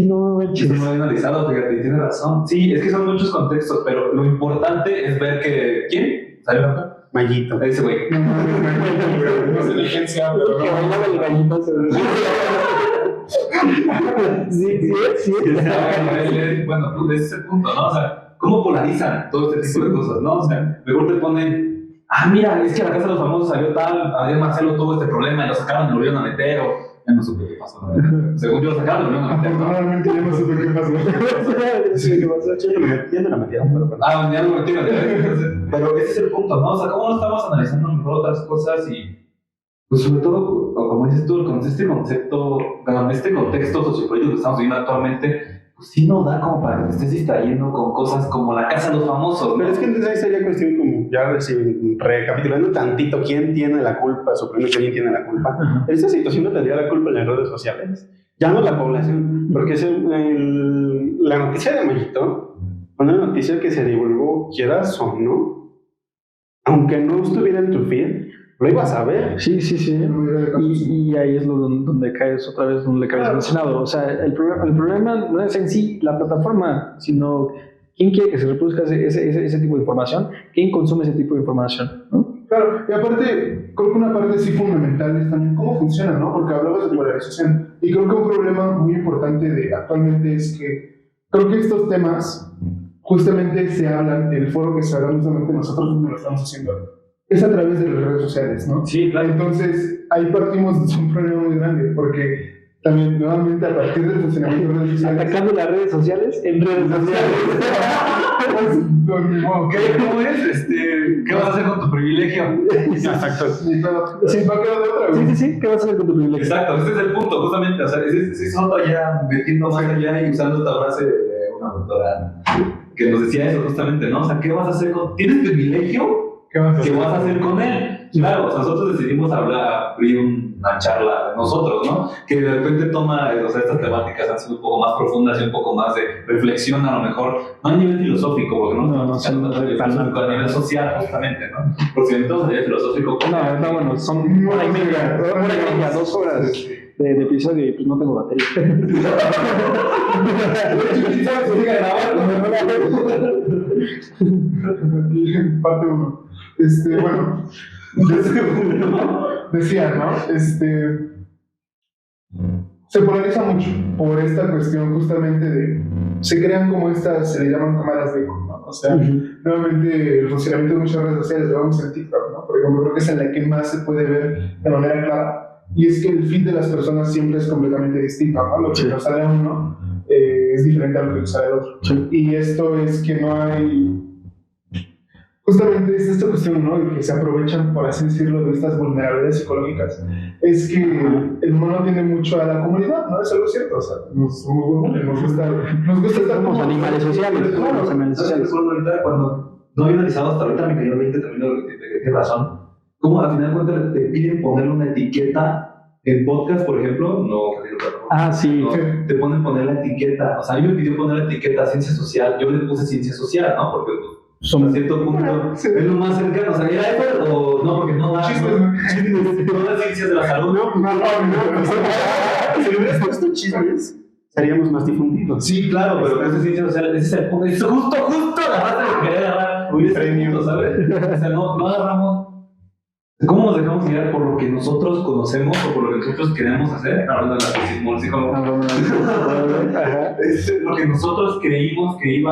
no manches. No he analizado, fíjate, tiene razón. Sí, es que son muchos contextos, pero lo importante es ver que... ¿Quién? ¿Salió acá? Mayito. Ese güey. No es diligencia, pero Que bailaba el gallito. Sí. Bueno, tú, ese es el punto, ¿no? O sea, ¿cómo polarizan todo este tipo de cosas, no? O sea, mejor te ponen, mira, es que la Casa de los Famosos salió tal, Adrián Marcelo tuvo este problema y lo sacaron y lo volvieron a meter, o ya no supe qué pasó. Según yo lo sacaron, lo volvieron a meter, ¿no? afortunadamente ya no supe qué pasó. Ya no la metieron, pero bueno. Ya lo metieron. Entonces, pero ese es el punto, ¿no? O sea, ¿cómo no estamos analizando mejor otras cosas y, pues, sobre todo, como dices tú, con este concepto, con este contexto sociopolítico que estamos viviendo actualmente, pues sí nos da como para que te estés distrayendo con cosas como la Casa de los Famosos, ¿no? Pero es que entonces ahí sería cuestión como, ya recapitulando tantito, ¿quién tiene la culpa? Supremo, ¿quién tiene la culpa? En esta situación no tendría la culpa en las redes sociales, ya no la población, porque la noticia de Mayito fue una noticia que se divulgó, quieras o no, aunque no estuviera en tu feed, lo ibas a ver. Sí. Y ahí es donde caes otra vez, donde caes mencionado. O sea, el problema no es en sí la plataforma, sino quién quiere que se reproduzca ese tipo de información, quién consume ese tipo de información, ¿no? Claro, y aparte, creo que una parte sí fundamental es también cómo funciona, ¿no? Porque hablabas de polarización, y creo que un problema muy importante actualmente es que creo que estos temas justamente se hablan, el foro que se habla justamente nosotros mismos lo estamos haciendo, es a través de las redes sociales, ¿no? Sí, claro. Entonces, ahí partimos de un problema muy grande, porque también, nuevamente, a partir del funcionamiento de redes sociales... Atacando las redes sociales en redes sociales. ¿Cómo es? ¿Qué vas a hacer con tu privilegio? Exacto. Sí, va a quedar de otra, Sí, ¿qué vas a hacer con tu privilegio? Exacto, ese es el punto, justamente. O sea, es otro ya metiendo más allá y usando esta frase de una doctora que nos decía eso justamente, ¿no? O sea, ¿qué vas a hacer con... ¿Tienes privilegio? ¿Qué vas a ¿Qué hacer? vas a hacer con él? Claro, o sea, nosotros decidimos abrir una charla de nosotros, ¿no? Que de repente toma, o sea, estas temáticas han sido un poco más profundas y un poco más de reflexión, a lo mejor, no a nivel filosófico, porque no estamos a nivel filosófico, a nivel social, justamente, ¿no? Porque si entonces a nivel filosófico... No, bueno, son hora y media, 2 horas de episodio y pues no tengo batería. Parte 1. Bueno, decía, ¿no? Se polariza mucho por esta cuestión justamente de... Se crean como estas, se le llaman cámaras de eco, ¿no? O sea, nuevamente el funcionamiento de muchas redes sociales, lo vemos en TikTok, ¿no? Por ejemplo, creo que es en la que más se puede ver de manera clara. Y es que el feed de las personas siempre es completamente distinto, ¿no? Lo que nos sale a uno es diferente a lo que nos sale al otro. Y esto es que no hay... Justamente es esta cuestión, ¿no? De que se aprovechan, por así decirlo, de estas vulnerabilidades psicológicas. Es que el humano tiene mucho a la comunidad, ¿no? Es algo cierto. O sea, nos gusta estar Somos animales sociales. Claro, Somos animales sociales. ahorita cuando no había analizado hasta ahorita me cayó el 20 también de que tienes razón. Como al final de cuentas te piden ponerle una etiqueta en podcast, por ejemplo, Sí. no, te ponen poner la etiqueta. O sea, a mí me pidió poner la etiqueta ciencia social, yo le puse ciencia social, ¿no? Porque a cierto punto es lo más cercano. O sea, ¿era eso o no? Porque no da. Chismes, Todas las ciencias de la salud. No. Si le hubieras puesto chismes, seríamos más difundidos. Sí, claro, pero ese ciencias sociales, ese es el punto. Es justo agarraste lo que quería agarrar. Un Ese premio. punto, ¿sabes? O sea, no agarramos. ¿Cómo nos dejamos guiar por lo que nosotros conocemos o por lo que nosotros queremos hacer? Hablando de la psicólogo. Es lo que nosotros creímos que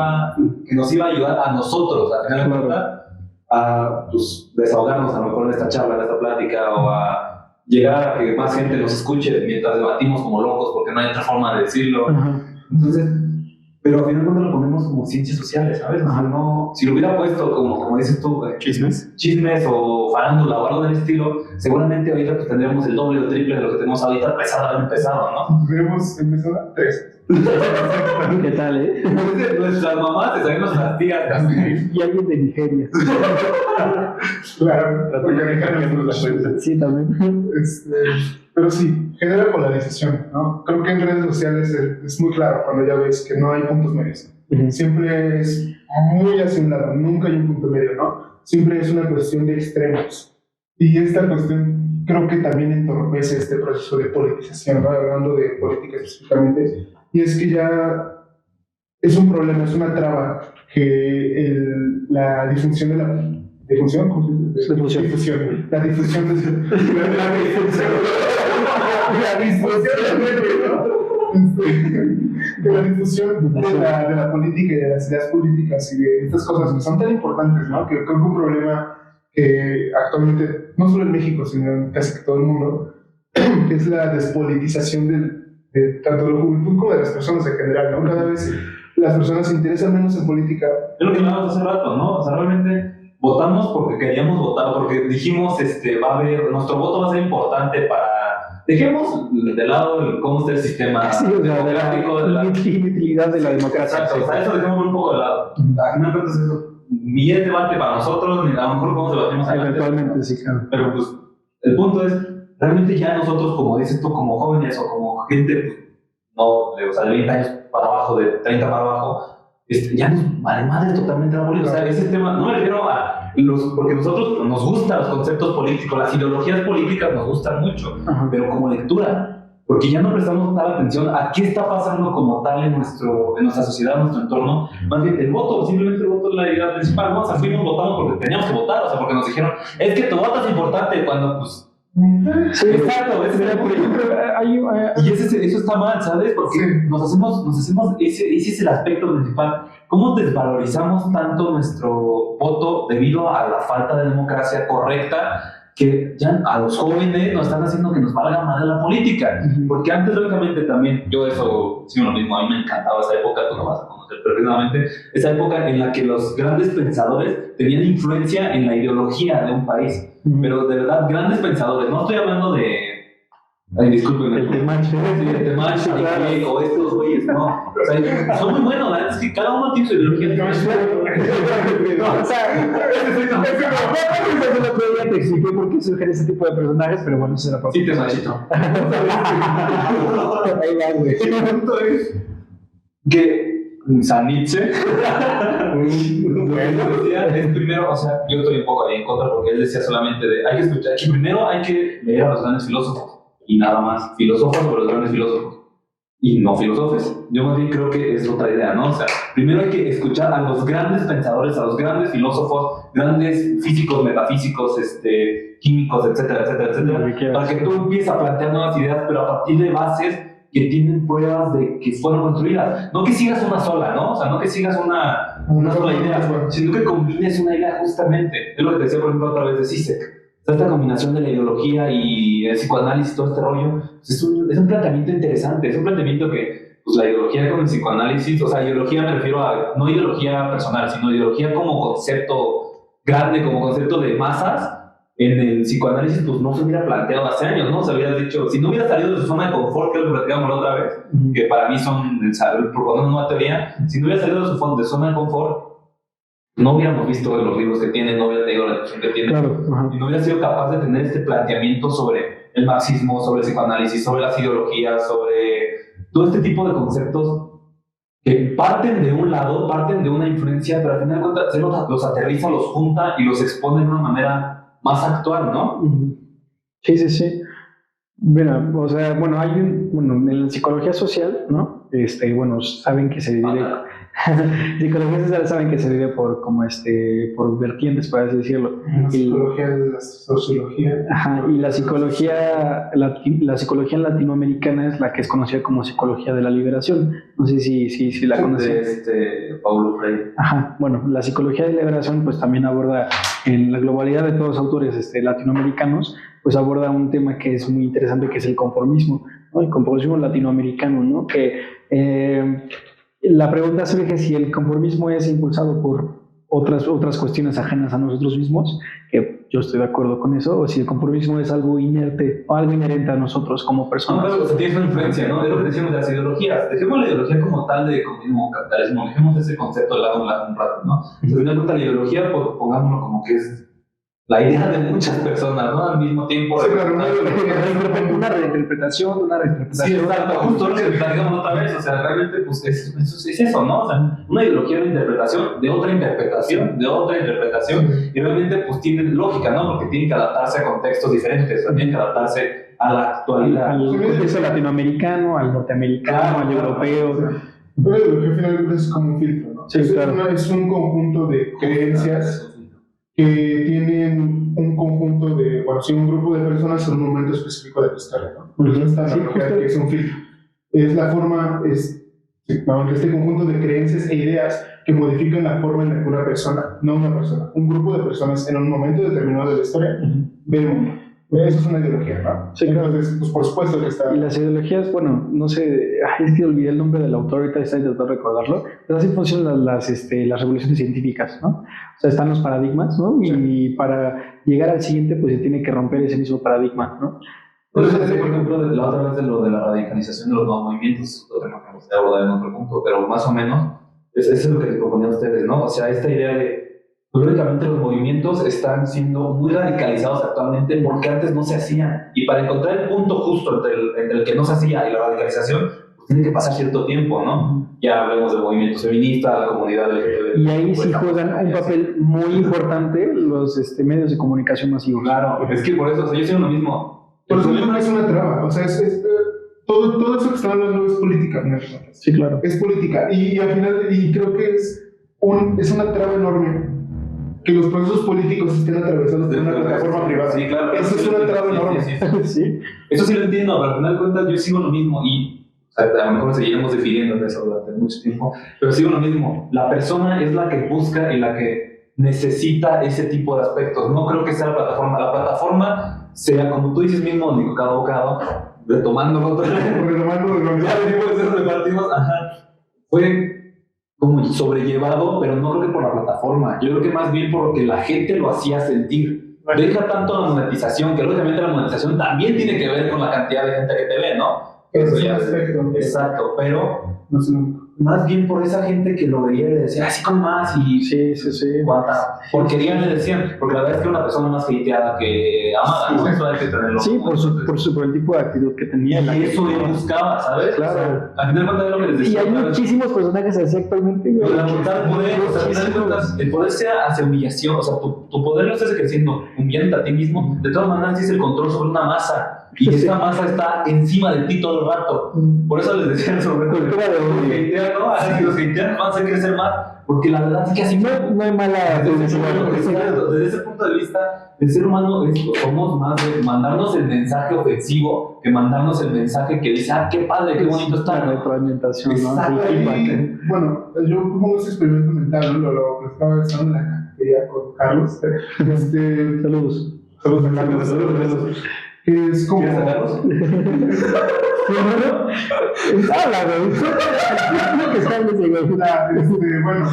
nos iba a ayudar a nosotros, a final de cuentas, a pues, desahogarnos a lo mejor en esta charla, en esta plática, o a llegar a que más gente nos escuche mientras debatimos como locos, porque no hay otra forma de decirlo. Entonces, pero al final cuando lo ponemos como ciencias sociales, ¿sabes? O sea, no, si lo hubiera puesto como dices tú, chismes o farándula o algo del estilo, seguramente ahorita pues, tendríamos el doble o triple de lo que tenemos ahorita pesado, ¿no? Debemos empezar a 3. ¿Qué tal, Nuestras mamás te sabemos las tías también. Y alguien de Nigeria. Claro, porque dejaron la cuenta. Sí, también. Pero sí, genera polarización, ¿no? Creo que en redes sociales es muy claro cuando ya ves que no hay puntos medios. Siempre es muy hacia un lado, nunca hay un punto medio, ¿no? Siempre es una cuestión de extremos. Y esta cuestión creo que también entorpece este proceso de politización, ¿no? Hablando de política específicamente. Y es que ya es un problema, es una traba que la disfunción de la... ¿Difusión? Difusión. La difusión de... La difusión de la política y de las ideas políticas y de estas cosas que son tan importantes, ¿no? Que creo que un problema que actualmente, no solo en México, sino en casi todo el mundo, es la despolitización de tanto de la juventud como de las personas en general, ¿no? Cada vez las personas se interesan menos en política. Es lo que hablábamos hace rato, ¿no? O sea, realmente votamos porque queríamos votar, porque dijimos, va a haber, nuestro voto va a ser importante para... Dejemos de lado cómo está el sistema democrático, de la inutilidad de la democracia. Exacto, o sea, eso dejemos un poco de lado. A final de cuentas, eso ni es debate para nosotros, ni a lo mejor podemos debatimos eventualmente, sí, claro. Pero pues, el punto es, realmente ya nosotros, como dices tú, como jóvenes o como gente, pues, no, o sea, de 20 años para abajo, de 30 para abajo, ya nos vale madre totalmente la política. O sea, ese tema, no me refiero a porque nosotros nos gustan los conceptos políticos, las ideologías políticas nos gustan mucho, pero como lectura, porque ya no prestamos tal atención a qué está pasando como tal en nuestra sociedad, en nuestro entorno. Más bien, el voto, simplemente el voto es la idea principal, ¿no? O sea, fuimos votamos porque teníamos que votar, o sea, porque nos dijeron, es que tu voto es importante, cuando pues... Sí, exacto, y eso está mal, ¿sabes? Porque nos hacemos ese es el aspecto principal. ¿Cómo desvalorizamos tanto nuestro voto debido a la falta de democracia correcta que ya a los jóvenes nos están haciendo que nos valga madre la política? Porque antes, lógicamente, también, yo eso, sí, lo mismo, a mí me encantaba esa época, tú no vas a conocer perfectamente, esa época en la que los grandes pensadores tenían influencia en la ideología de un país. Pero de verdad, grandes pensadores, no estoy hablando de... Ay, discúlpenme. El Temache. Sí, el Temache, o estos güeyes, no. O sea, son muy buenos, ¿verdad? Es que cada uno tiene su ideología. No, o sea, te expliqué por qué surgen ese tipo de personajes, pero bueno, eso era para... Sí, Temachito. Ahí va, güey. El punto es que San Nietzsche decía, es primero, o sea, yo estoy un poco ahí en contra porque él decía solamente hay que escuchar, que primero hay que leer a los grandes filósofos y nada más, filósofos sobre los grandes filósofos y no filósofos. Yo más bien creo que es otra idea, ¿no? O sea, primero hay que escuchar a los grandes pensadores, a los grandes filósofos, grandes físicos, metafísicos, químicos, etcétera, etcétera, etcétera, para que tú empieces a plantear nuevas ideas, pero a partir de bases que tienen pruebas de que fueron construidas. No que sigas una sola, ¿no? O sea, no que sigas una sola idea, sino que combines una idea justamente. Es lo que te decía, por ejemplo, otra vez de Zizek. Esta combinación de la ideología y el psicoanálisis, todo este rollo, es un planteamiento interesante. Es un planteamiento que, pues, la ideología con el psicoanálisis, o sea, ideología me refiero a, no ideología personal, sino ideología como concepto grande, como concepto de masas. En el psicoanálisis, pues no se hubiera planteado hace años, ¿no? Se hubiera dicho, si no hubiera salido de su zona de confort, que es lo que platicamos la otra vez, que para mí son, proponiendo una teoría, si no hubiera salido de su zona de confort, no hubiéramos visto los libros que tiene, no hubiera tenido la educación que tiene, y no hubiera sido capaz de tener este planteamiento sobre el marxismo, sobre el psicoanálisis, sobre las ideologías, sobre todo este tipo de conceptos que parten de un lado, parten de una influencia, pero al final de cuentas él los aterriza, los junta y los expone de una manera más actual, ¿no? Sí, sí, sí. Mira, o sea, bueno, en la psicología social, ¿no? Bueno, saben que se divide, psicología social saben que se divide por vertientes, por así decirlo. La psicología de la sociología. Ajá, y la psicología latinoamericana es la que es conocida como psicología de la liberación. No sé si la conocen. De Paulo Freire. Ajá, bueno, la psicología de la liberación pues también aborda, en la globalidad de todos los autores latinoamericanos, pues aborda un tema que es muy interesante, que es el conformismo, ¿no? El conformismo latinoamericano, ¿no? Que la pregunta surge si el conformismo es impulsado por otras cuestiones ajenas a nosotros mismos, que yo estoy de acuerdo con eso, o si el conformismo es algo inerte o algo inherente a nosotros como personas. No, pero tiene una influencia, ¿no? Es lo que decimos de las ideologías. Dejemos la ideología como tal de comunismo o capitalismo, dejemos ese concepto de lado un rato, ¿no? Si al final la ideología, pues, pongámoslo como que es la idea de muchas personas, ¿no? Al mismo tiempo. Sí, claro, una reinterpretación. Sí, exacto, justo lo que platicamos otra vez, o sea, realmente pues es eso, ¿no? O sea, una ideología, una interpretación de otra interpretación, y realmente pues tiene lógica, ¿no? Porque tiene que adaptarse a contextos diferentes, tiene que adaptarse a la actualidad. Al contexto latinoamericano, al norteamericano, al europeo. Una ideología finalmente es como un filtro, ¿no? Sí, claro. Es un conjunto de creencias que tienen un conjunto de, un grupo de personas en un momento específico de la historia, ¿no? Por eso está la realidad que es un filtro. Es la forma, este conjunto de creencias e ideas que modifican la forma en la que una persona, no una persona, un grupo de personas en un momento determinado de la historia ve el mundo. Eso es una ideología, ¿no? Sí, claro. Entonces, pues por supuesto que está... Y las ideologías, bueno, no sé, es que olvidé el nombre del autor, ahorita está intentando recordarlo, pero así funcionan las revoluciones científicas, ¿no? O sea, están los paradigmas, ¿no? Y para llegar al siguiente, pues se tiene que romper ese mismo paradigma, ¿no? Por ejemplo, la otra vez de lo de la radicalización de los nuevos movimientos, otro tema que vamos a abordar en otro punto, pero más o menos, eso es lo que les proponía a ustedes, ¿no? O sea, esta idea de lógicamente los movimientos están siendo muy radicalizados actualmente porque antes no se hacían. Y para encontrar el punto justo entre el que no se hacía y la radicalización, pues tiene que pasar cierto tiempo, ¿no? Ya hablemos del movimiento feminista, la comunidad LGBT. Y ahí sí juegan un papel muy importante los medios de comunicación masivos. Claro, es que por eso, o sea, yo sigo lo mismo. Por eso no es una traba, o sea, todo eso que están hablando es política, finalmente. Sí, claro. Es política, y al final, y creo que es una traba enorme que los procesos políticos estén atravesados de una plataforma privada. Sí, claro. Eso es una traba enorme. Sí. Eso sí lo entiendo, pero al final de cuentas yo sigo lo mismo y a lo mejor seguiremos definiendo en eso durante mucho tiempo, pero sigo lo mismo. La persona es la que busca y la que necesita ese tipo de aspectos. No creo que sea la plataforma. La plataforma sea, como tú dices mismo, digo, cada bocado, retomándolo, fue como sobrellevado, pero no creo que por la plataforma. Yo creo que más bien por lo que la gente lo hacía sentir. Deja tanto la monetización, que lógicamente la monetización también tiene que ver con la cantidad de gente que te ve, ¿no? Eso ya es aspecto. Exacto, pero no sé. Más bien por esa gente que lo veía y le decía, así con más, y sí. Cuánta porquería le decían, porque la verdad es que era una persona más hateada que amada, ¿no? Eso hay que tenerlo. Sí, por el tipo de actitud que tenía. Y eso él buscaba, ¿sabes? Claro. Al final de cuentas lo que les decía. Y hay muchísimos personajes así actualmente. La voluntad de poder, o sea, al final de cuentas, el poder sea hacia humillación, o sea, tu poder no estás ejerciendo humillándote a ti mismo, de todas maneras tienes el control sobre una masa. Y esa masa está encima de ti todo el rato. Por eso les decía sobre todo los hateanos van a hacer crecer más, porque la verdad es que así no hay mala desde ese punto de vista, el ser humano somos más de mandarnos el mensaje ofensivo que mandarnos el mensaje que dice, qué padre, qué bonito está. La retroalimentación, ¿no? Bueno, yo pongo ese experimento mental, lo estaba estando en la cafetería con Carlos. Saludos. Saludos a Carlos. Es como... ¿Quieres sacarlos? Habla, güey. Bueno,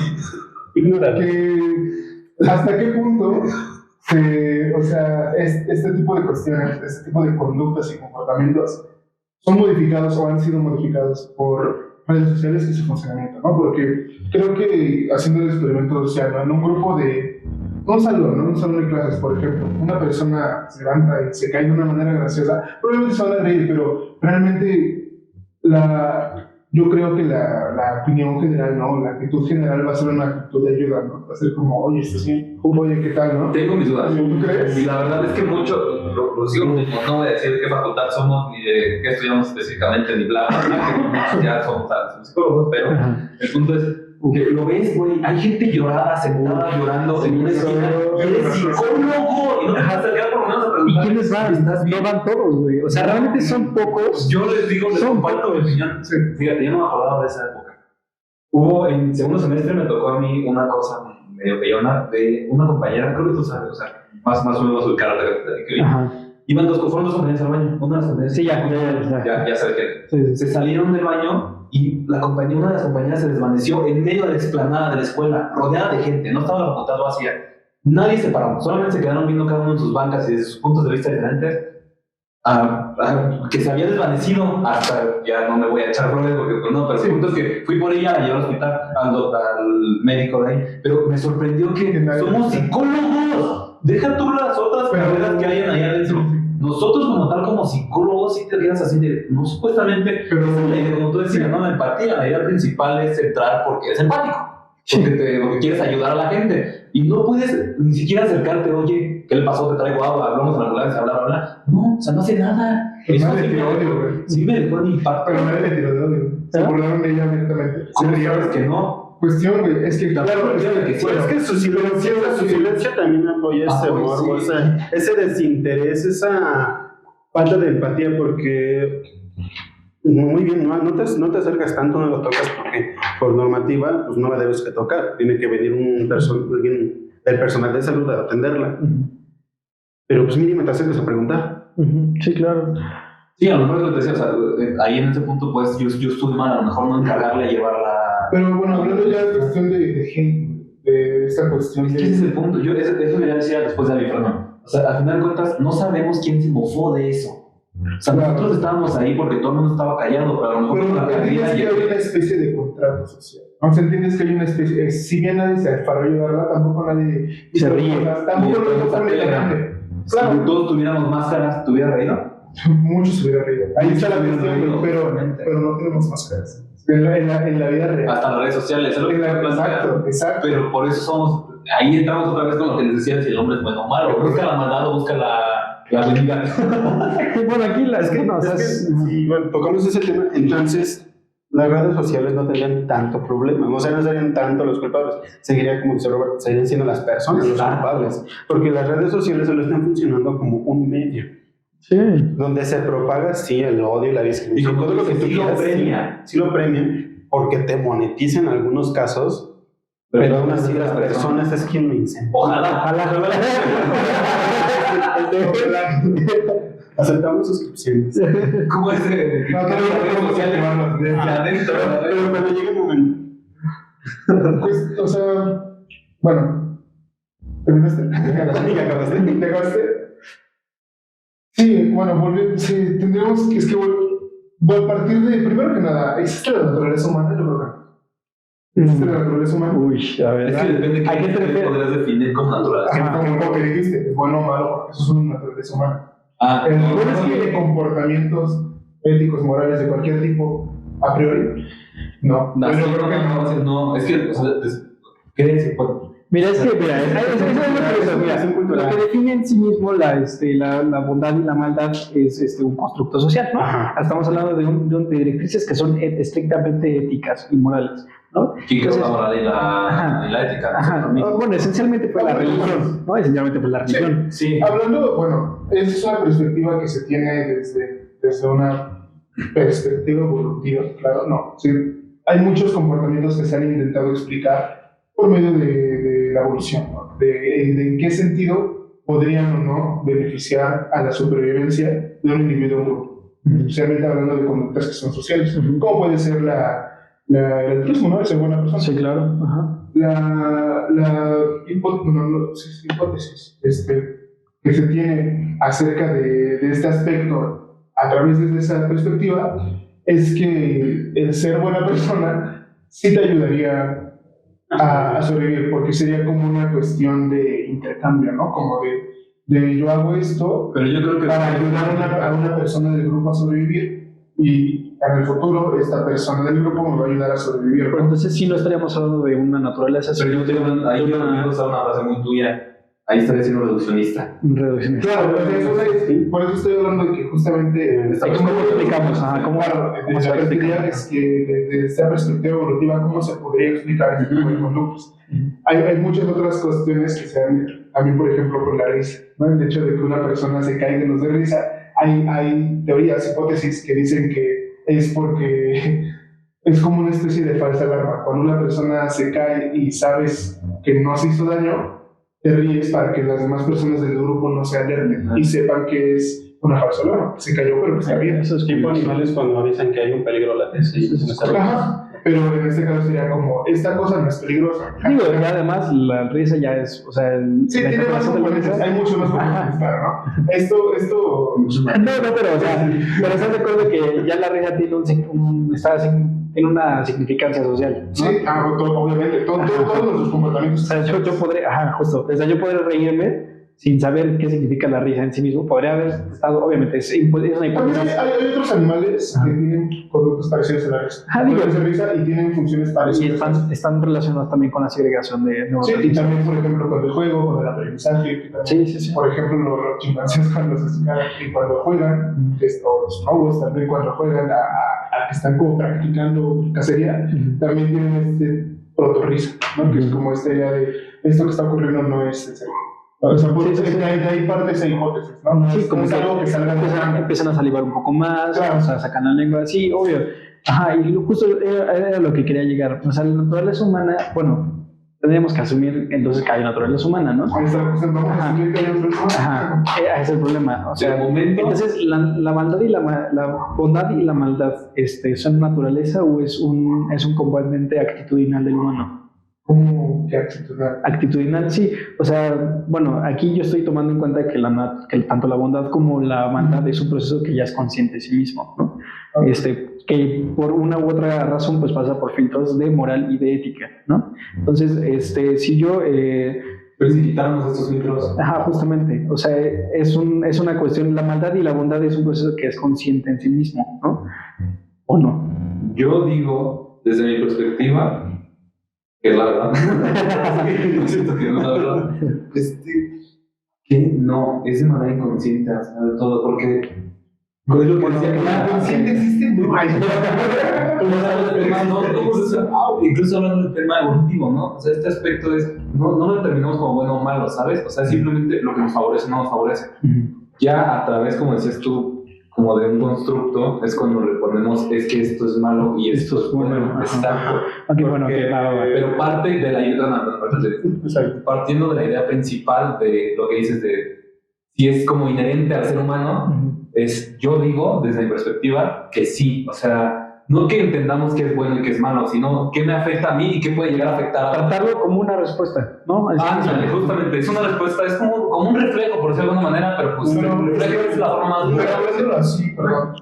ignora que hasta qué punto este tipo de cuestiones, este tipo de conductas y comportamientos son modificados o han sido modificados por redes sociales y su funcionamiento, ¿no? Porque creo que haciendo el experimento social, ¿no? En un grupo de un salón de clases, por ejemplo, una persona se levanta y se cae de una manera graciosa, probablemente se van a reír, pero realmente yo creo que la opinión general, ¿no? La actitud general va a ser una actitud de ayuda, ¿no? Va a ser como, oye, ¿estás bien? Oye, ¿qué tal, no? Tengo mis dudas. ¿Tú crees? Y la verdad es que mucho, lo sigo mismo, no voy a decir de qué facultad somos, ni de qué estudiamos específicamente, ni bla, bla, bla, que muchos ya somos psicólogos, pero el punto es, que lo ves, güey, hay gente llorada, sentada, llorando en una esquina, y eres psicólogo, y no te vas a acercar por lo menos a ¿Y preguntar. quiénes van? ¿Estás bien? No van todos, güey. O sea, realmente son pocos. Yo les digo, les comparto mi opinión. Fíjate, yo no me acordaba de esa época. Hubo en segundo semestre, me tocó a mí una cosa medio peyona de una compañera, creo que tú sabes, o sea, más o menos su cara que vi. Ajá. Fueron dos compañeras al baño. Una de las compañeras. Sí, ya sabes quién. Sí, sí. Se salieron del baño y una de las compañeras se desvaneció en medio de la explanada de la escuela, rodeada de gente, no estaba la facultad vacía. Nadie se paró, solamente se quedaron viendo cada uno en sus bancas y desde sus puntos de vista diferentes. Que se había desvanecido hasta, ya no me voy a echar flores porque pues no, pero el punto es que fui por ella, la llevé al hospital, al médico de ahí, pero me sorprendió que somos psicólogos. Deja tú las otras carreras que hay ahí adentro. Nosotros como tal, como psicólogos, sí te quedas así de, no supuestamente, pero la idea, como tú decías, ¿no? La empatía, la idea principal es entrar porque eres empático, porque quieres ayudar a la gente, y no puedes ni siquiera acercarte, oye, ¿qué le pasó? Te traigo agua, hablamos en la ambulancia, bla, bla, bla. No, o sea, no hace nada. Eso le tiró odio, güey. Sí me dejó en impacto. Pero nadie le tiró de odio. Se burlaron de ella abiertamente. ¿Cómo sabes que no? Cuestión, güey, es que claro, es que su silencio también apoya ese morbo, sí. ese desinterés, esa falta de empatía, porque muy bien, no te acercas tanto, no lo tocas porque por normativa pues no la debes que tocar, tiene que venir alguien del personal de salud a atenderla, pero pues mínimo te acercas a preguntar. Sí, claro. Sí, a lo mejor es lo que te decía, o sea, ahí en ese punto pues yo estuve mal, a lo mejor no encargarle a llevarla. Pero bueno, hablando ya de cuestión de gente, de esta cuestión es que ese es el punto, eso ya decía después de Alifrano. O sea, al final de cuentas, no sabemos quién se mofó de eso. O sea, nosotros estábamos ahí porque todo el mundo estaba callado, pero a lo mejor pero la entiendes que hay una especie de contrato social. O sea, entiendes que hay una especie, si bien nadie se aferró a ayudarla, tampoco nadie se ríe. Tampoco lo hizo públicamente. Claro. Si todos tuviéramos máscaras, ¿te hubieras reído? Muchos se hubieran reído. Ahí está la cuestión, pero no tenemos máscaras. En la vida real. Hasta las redes sociales, es lo que exacto. Pero por eso somos. Ahí entramos otra vez con lo que les decía: si el hombre es bueno o malo, busca la maldad o busca la buenidad. Bueno, aquí es que no, si tocamos ese tema, entonces las redes sociales no tendrían tanto problema, o sea, no serían tanto los culpables, seguiría como dice Robert, seguirían siendo las personas los culpables, porque las redes sociales solo están funcionando como un medio. Sí. Donde se propaga, sí, el odio, la discriminación, todo lo que tú quieras. Sí lo premian, porque te monetizan en algunos casos, pero aún así las personas es quien lo incentiva. Ojalá. Aceptamos suscripciones. ¿Cómo es? No, las redes sociales desde adentro. Pero cuando llega el momento. Pues, o sea, bueno, ¿terminaste? ¿Te acabaste? Sí, bueno, sí, tendríamos que, a partir de, primero que nada, ¿existe la naturaleza humana? Yo creo que no. ¿Existe la naturaleza humana? Uy, a ver. Es que depende de qué podrías definir como naturaleza. Como que dijiste, es bueno o malo, porque eso es una naturaleza humana. El No, es que comportamientos éticos, morales de cualquier tipo, a priori, no. No, es que, ¿qué decir? Mira, eso es lo que lo que define en sí mismo la bondad y la maldad es un constructo social, ¿no? Ajá. Estamos hablando de directrices que son estrictamente éticas y morales, ¿no? ¿Quién creó la moral y la ética? Ajá. Bueno, esencialmente fue la religión, ¿no? Esencialmente fue la religión. Sí. Hablando, bueno, esa es una perspectiva que se tiene desde una perspectiva evolutiva, claro, no. Sí, hay muchos comportamientos que se han intentado explicar por medio de la evolución, ¿no? De en qué sentido podrían o no beneficiar a la supervivencia de un individuo o un grupo, especialmente hablando de conductas que son sociales, como puede ser el altruismo, ¿no? El ser buena persona. Sí, claro. Ajá. La hipótesis que se tiene acerca de este aspecto a través de esa perspectiva es que el ser buena persona sí te ayudaría a sobrevivir, porque sería como una cuestión de intercambio, ¿no? Como de yo hago esto pero yo creo que para ayudar a una persona del grupo a sobrevivir, y en el futuro esta persona del grupo me va a ayudar a sobrevivir. Pero entonces sí no estaríamos hablando de una naturaleza, Pero yo tengo ahí yo me gusta una frase muy tuya. Ahí estaría siendo reduccionista. reduccionista. Claro, por eso estoy hablando de que justamente ¿Cómo lo explicamos? ¿Cómo desde se la perspectiva explica? es que desde esta perspectiva evolutiva, ¿cómo se podría explicar este tipo de conductas? Hay muchas otras cuestiones que se dan, también por ejemplo con la risa, ¿no? El hecho de que una persona se caiga y nos dé risa, hay teorías, hipótesis que dicen que es porque es como una especie de falsa alarma. Cuando una persona se cae y sabes que no se hizo daño, te ríes para que las demás personas del grupo no se alerten y sepan que es una falsa alarma. Se cayó, pero que está bien. Eso es Tipo animales cuando avisan que hay un peligro latente. Ajá, pero en este caso sería como, esta cosa no es peligrosa. Digo, y además la risa ya es, o sea, Sí, la tiene más interpretación de la componentes, risa- hay mucho más componentes, ¿no? Esto No, pero, o sea, pero estás de acuerdo que ya la risa tiene tiene una significancia social, ¿no? sí, obviamente, todos nuestros comportamientos. O sea, yo podría, justo, o sea, yo podría reírme sin saber qué significa la risa en sí mismo. Podría haber estado, obviamente, es una También hipótesis. hay otros animales que tienen conductas parecidas a la risa. Digo, Conductas de risa y tienen funciones Y parecidas. están relacionados también con la segregación de Sí, y neurotransmisores. también, por ejemplo, con el juego, con el aprendizaje. Que también, Sí. por ejemplo, los chimpancés cuando se acercan y cuando juegan, o los lobos también cuando juegan a que están como practicando cacería, también tienen este protorrisa, ¿no? Que es como esta idea de esto que está ocurriendo no es en serio. O sea, de ahí parte esa hipótesis, ¿no? Sí, como es que algo que salga de la empiezan a salivar un poco más, Claro. o sea, sacan la lengua, sí, obvio. Y justo era lo que quería llegar. O sea, la naturaleza humana, bueno, tendríamos que asumir entonces que hay naturaleza humana, ¿no? Ahí está la cuestión, vamos a asumir que hay otro. Ese es el problema. O sea, De momento- entonces, ¿la maldad y la bondad y la maldad son naturaleza o es un componente actitudinal del humano? ¿Cómo que actitudinal? Actitudinal, sí. O sea, bueno, aquí yo estoy tomando en cuenta que tanto la bondad como la maldad es un proceso que ya es consciente de sí mismo, ¿no? Que por una u otra razón pues pasa por filtros de moral y de ética, ¿no? Entonces, si yo... Pero si quitáramos estos filtros. justamente, o sea, es una cuestión, la maldad y la bondad es un proceso que es consciente en sí mismo, ¿no? ¿O no? Yo digo, desde mi perspectiva, que es la verdad. No siento que no es la verdad. Que no, es de manera inconsciente, o sea, de todo, porque es lo que decía, ¿La consciente existe? No hay. Incluso hablando del tema evolutivo, ¿no? O sea, este aspecto es, no lo determinamos como bueno o malo, ¿sabes? O sea, simplemente lo que nos favorece no nos favorece. Ya a través, como decías tú, como de un constructo, es cuando le ponemos, es que esto es malo y esto es bueno. Exacto. Okay, bueno, Pero parte de la idea, partiendo de la idea principal de lo que dices de si es como inherente al ser humano, yo digo, desde mi perspectiva, que sí. O sea, no que entendamos qué es bueno y qué es malo, sino qué me afecta a mí y qué puede llegar a afectar a tratarlo como una respuesta, ¿no? Justamente, es una respuesta, es como un reflejo, por decirlo de alguna manera, pero pues el reflejo es la forma más dura. Pero así, perdón.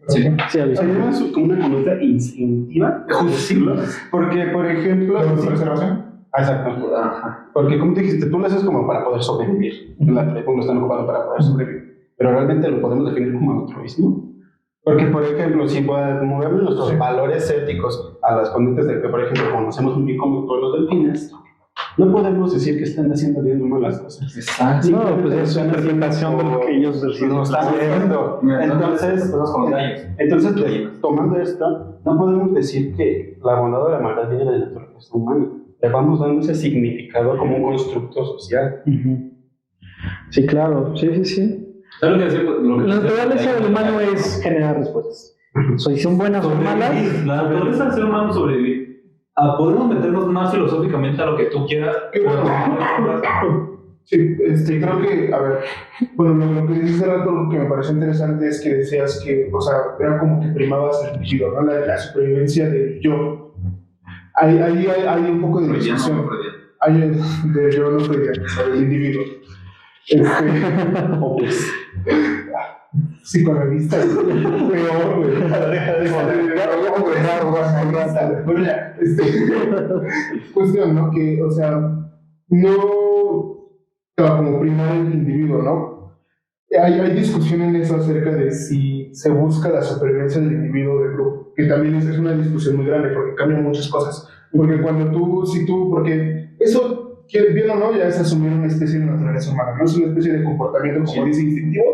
Sí. Además, como una conducta instintiva, decirlo, porque, por ejemplo... ¿Autopreservación? Exacto. Porque, como te dijiste, tú lo haces como para poder sobrevivir. La película está ocupado para poder sobrevivir. Pero realmente lo podemos definir como altruismo. Porque, por ejemplo, si movemos nuestros valores éticos a las conductas de que, por ejemplo, conocemos muy bien como todos los delfines, no podemos decir que están haciendo bien o mal las cosas. Exacto. No, pues es su interpretación de lo que ellos deciden. Lo están haciendo. Entonces, tomando esto, no podemos decir que la bondad o la maldad viene de la naturaleza humana. Le vamos dando ese significado como un constructo social. Sí, claro. Sí. ¿Sabes lo que decía? La naturaleza del humano es generar respuestas. Si son buenas o malas. La naturaleza del ser humano sobrevivir. Podemos meternos más filosóficamente a lo que tú quieras. Qué bueno. Sí, creo que, a ver, bueno, lo que dijiste hace rato, lo que me pareció interesante es que decías que, o sea, era como que primabas el individuo, ¿no? La supervivencia del yo. Hay un poco de discusión. Hay de yo no freudiano, sobre el individuo. O pues, psicoanalista, peor, güey. Bueno, ya, cuestión, ¿no? Que, o sea, no como primar el individuo, ¿no? hay discusión en eso acerca de si se busca la supervivencia del individuo del grupo, que también es una discusión muy grande porque cambian muchas cosas. Porque porque eso, bien o no, ya es asumir una especie de naturaleza humana, ¿no? Es una especie de comportamiento, como dice, instintivo,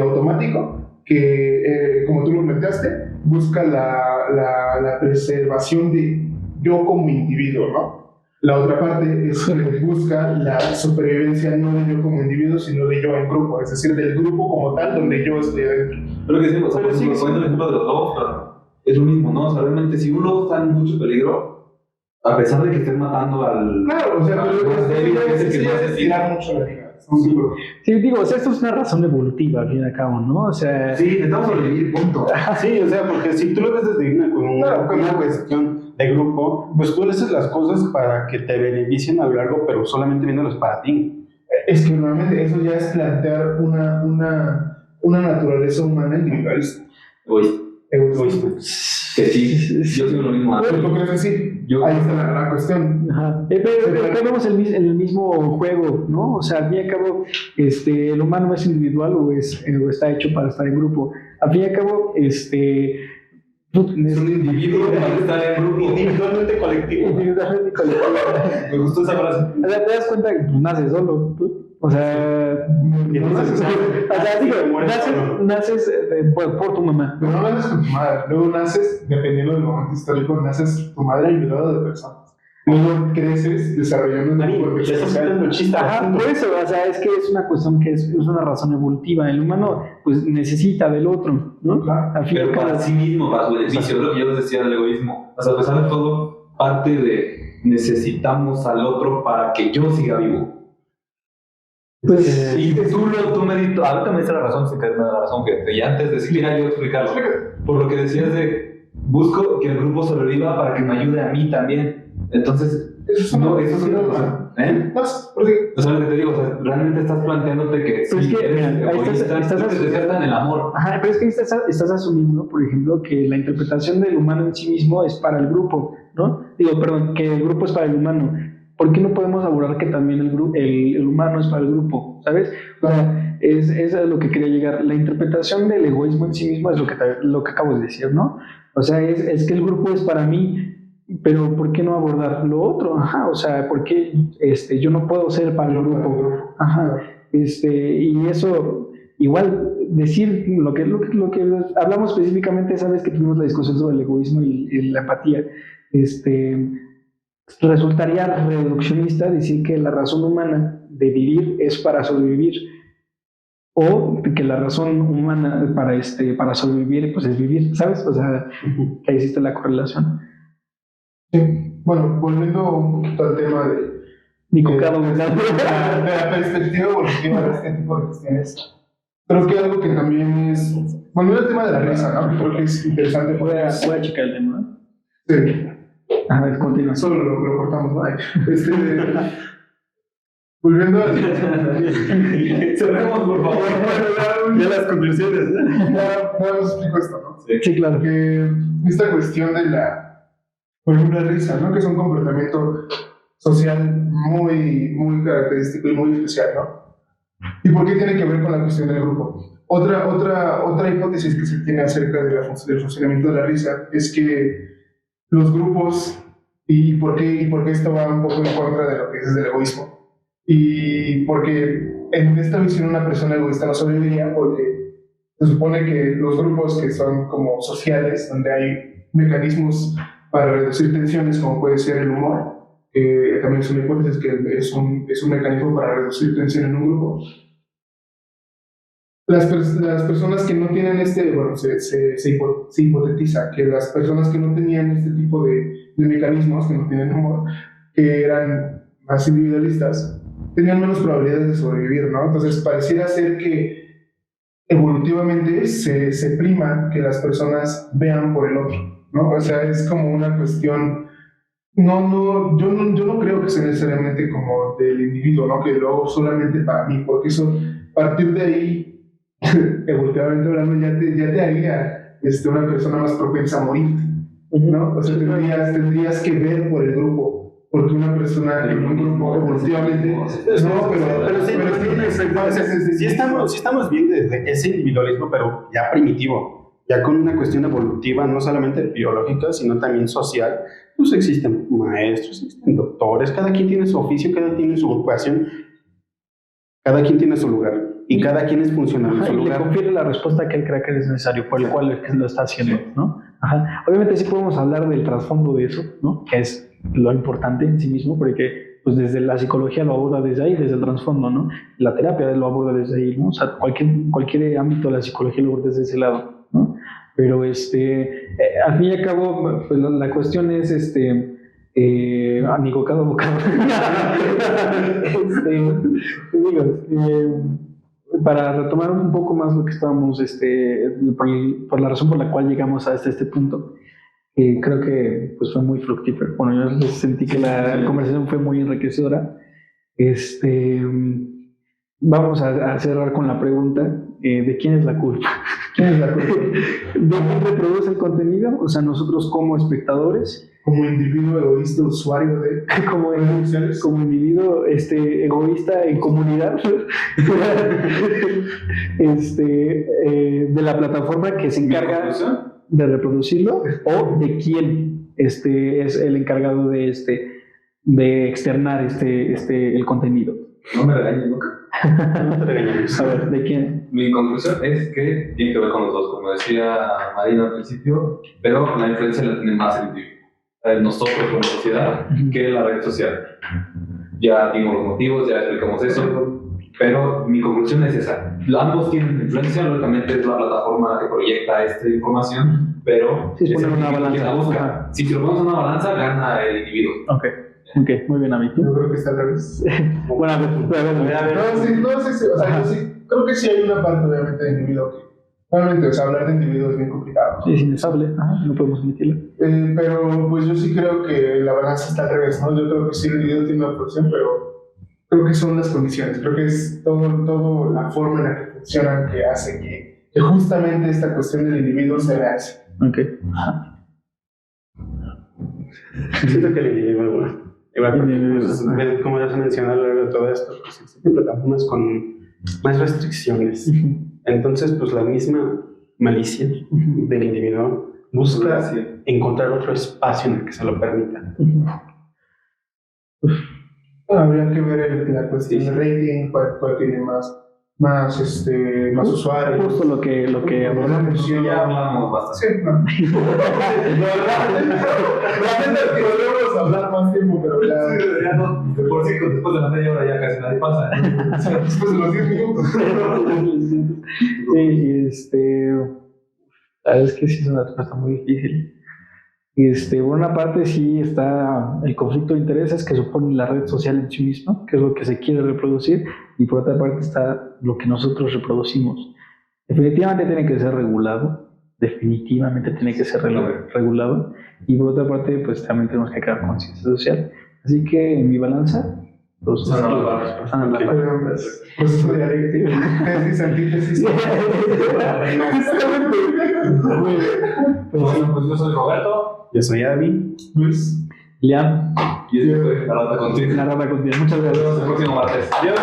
automático, que, como tú lo planteaste, busca la preservación de yo como individuo, ¿no? La otra parte es que busca la supervivencia no de yo como individuo, sino de yo en grupo, es decir, del grupo como tal, donde yo estoy adentro. Pero que decimos, por ejemplo, poniendo el ejemplo de los lobos, pero es lo mismo, ¿no? O sea, realmente, si un lobo está en mucho peligro, a pesar de que estén matando al. Claro, o sea, pero más débil, que es el que más se tirar mucho la liga. Sí, digo, o sea, esto es una razón evolutiva, al fin y al cabo, ¿no? O sea... Sí, necesitamos sobrevivir, punto. Sí, o sea, porque si tú lo ves desde una cuestión de grupo, pues tú haces las cosas para que te beneficien a lo largo, pero solamente viéndolos para ti. Es que normalmente eso ya es plantear una naturaleza humana individualista. Egoísta. Que sí, yo digo lo mismo. ¿Tú crees que sí? Ahí está la cuestión. Ajá. Pero acá vemos el mismo juego, ¿no? O sea, al fin y al cabo, el humano es individual o está hecho para estar en grupo. Al fin y al cabo, Es un individuo para estar en grupo. Individualmente colectivo. individualmente colectivo. Me gustó esa frase. O sea, te das cuenta que pues, naces solo, tú. O sea, No naces por tu mamá. Pero no naces con tu madre, luego naces, dependiendo del momento histórico, naces tu madre ayudada de personas. Luego creces desarrollando un tipo de personas. Ajá, por eso, o sea, es que es una cuestión que es una razón evolutiva. El humano, pues, necesita del otro, ¿no? Claro. Al fin y al Pero cabo. para sí mismo, para su beneficio, es lo que yo les decía del egoísmo. O sea, a pesar de todo, parte de necesitamos al otro para que yo siga vivo. Pues, Y tú me diste, ahorita me diste la razón, sin que me da la razón, que ya antes de siquiera yo explicarlo, por lo que decías de busco que el grupo sobreviva para que me ayude a mí también. Entonces, eso es una cosa. O sea, lo que te digo, o sea, realmente estás planteándote que Pero si es que, eres mira, ahí egoísta, estás tú te despiertas en el amor. ajá, pero es que estás asumiendo, por ejemplo, que la interpretación del humano en sí mismo es para el grupo, ¿no? Digo, perdón, que el grupo es para el humano. ¿Por qué no podemos abordar que también el humano es para el grupo? ¿Sabes? O sea, es a lo que quería llegar. La interpretación del egoísmo en sí mismo es lo que acabo de decir, ¿no? O sea, es que el grupo es para mí, pero ¿por qué no abordar lo otro? Ajá, o sea, ¿por qué yo no puedo ser para el grupo? Ajá, y eso, igual, decir lo que hablamos específicamente esa vez que tuvimos la discusión sobre el egoísmo y la empatía, resultaría reduccionista decir que la razón humana de vivir es para sobrevivir o que la razón humana para sobrevivir pues es vivir, ¿sabes? O sea, que ahí existe la correlación. Sí. Bueno, volviendo un poquito al tema de la perspectiva evolutiva de este tipo de cuestiones, creo que algo que también es, volviendo al tema de la risa, ¿no? Creo que es interesante. Voy a checar el tema, ¿no? Sí. A ver, continúa. Solo lo cortamos, ¿no? Volviendo al... Cerremos, por favor. Ya las conclusiones. Ya os explico esto, ¿no? Sí, claro. Que esta cuestión de por ejemplo, la risa, ¿no? Que es un comportamiento social muy, muy característico y muy especial, ¿no? ¿Y por qué tiene que ver con la cuestión del grupo? Otra hipótesis que se tiene acerca del funcionamiento de la risa es que los grupos, y por qué esto va un poco en contra de lo que es del egoísmo, y porque en esta visión una persona egoísta no sobreviviría porque se supone que los grupos que son como sociales, donde hay mecanismos para reducir tensiones, como puede ser el humor, también es una hipótesis que es un mecanismo para reducir tensión en un grupo. Las personas que no tienen bueno, se hipotetiza que las personas que no tenían este tipo de mecanismos, que no tienen humor, que eran más individualistas, tenían menos probabilidades de sobrevivir, ¿no? Entonces pareciera ser que evolutivamente se prima que las personas vean por el otro, ¿no? O sea, es como una cuestión, yo no creo que sea necesariamente como del individuo, ¿no? Que lo hago solamente para mí, porque eso, a partir de ahí, evolutivamente hablando, ya te haría una persona más propensa a morir, ¿no? O sea, tendrías que ver por el grupo, porque una persona en un grupo evolutivamente... No, sí estamos bien desde ese individualismo, pero ya primitivo, ya con una cuestión evolutiva, no solamente biológica, sino también social. Pues existen maestros, existen doctores, cada quien tiene su oficio, cada quien tiene su ocupación, cada quien tiene su lugar. Y cada quien es funcional en su lugar. Le confiere la respuesta que él cree que es necesario, por el cual lo está haciendo, ¿no? Ajá. Obviamente sí podemos hablar del trasfondo de eso, ¿no? Que es lo importante en sí mismo, porque pues desde la psicología lo aborda desde ahí, desde el trasfondo, ¿no? La terapia lo aborda desde ahí, ¿no? O sea, cualquier ámbito de la psicología lo aborda desde ese lado, ¿no? Pero al fin y al cabo, pues la cuestión es amigo cada bocado. Para retomar un poco más lo que estábamos, por la razón por la cual llegamos hasta este punto, creo que pues fue muy fructífero. Bueno, yo sentí que la conversación fue muy enriquecedora. Vamos a cerrar con la pregunta de quién es la culpa. ¿Quién es la culpa? ¿De quién reproduce el contenido? O sea, nosotros como espectadores. Como individuo egoísta, usuario de como individuo egoísta en comunidad de la plataforma que se encarga de reproducirlo, o de quién es el encargado de externar el contenido. No me regañes nunca. No te regañemos. A ver, ¿de quién? Mi conclusión es que tiene que ver con los dos, como decía Marina al principio, pero la influencia la tiene más el individuo, nosotros como sociedad, que la red social. Ya dimos los motivos, ya explicamos eso, pero mi conclusión es esa. Ambos tienen influencia, lógicamente es la plataforma que proyecta esta información, pero si poner una balanza. Si lo ponemos en una balanza, gana el individuo. Ok, muy bien, amigo. Yo creo que está al revés. Bueno, a ver. No, sí, o sea, yo sí, creo que sí hay una parte obviamente de individuo que realmente, o sea, hablar de individuo es bien complicado. Sí, es inefable, no podemos admitirlo. Pero pues yo sí creo que la balanza está al revés, ¿no? Yo creo que sí el individuo tiene una función, pero creo que son las condiciones, creo que es todo la forma en la que funcionan que hace que justamente esta cuestión del individuo se realice. Ok. Siento que el individuo, igual, como ya se mencionó a lo largo de todo esto, pues existen plataformas con más restricciones. Entonces, pues la misma malicia del individuo busca encontrar otro espacio en el que se lo permita. Habría que ver la cuestión de rating, cuál tiene más usuarios. Justo lo que hablamos. Ya hablamos bastante. Sí, no. Realmente podríamos hablar más tiempo, pero ya no. Por si después de la media hora ya casi nadie pasa. Después de los 10 minutos. Sí, la verdad es que sí es una respuesta muy difícil. Por una parte sí está el conflicto de intereses que supone la red social en sí misma, que es lo que se quiere reproducir, y por otra parte está lo que nosotros reproducimos. Definitivamente tiene que ser regulado, regulado, y por otra parte pues también tenemos que crear conciencia social. Así que en mi balanza, los Pues eso de tesis, antítesis. Bueno, pues yo soy Roberto. Yo soy Avi. Luis. Liam. Y esto fue La Rata Contigo. La Rata Contigo. Muchas gracias. Nos vemos el próximo martes. Adiós.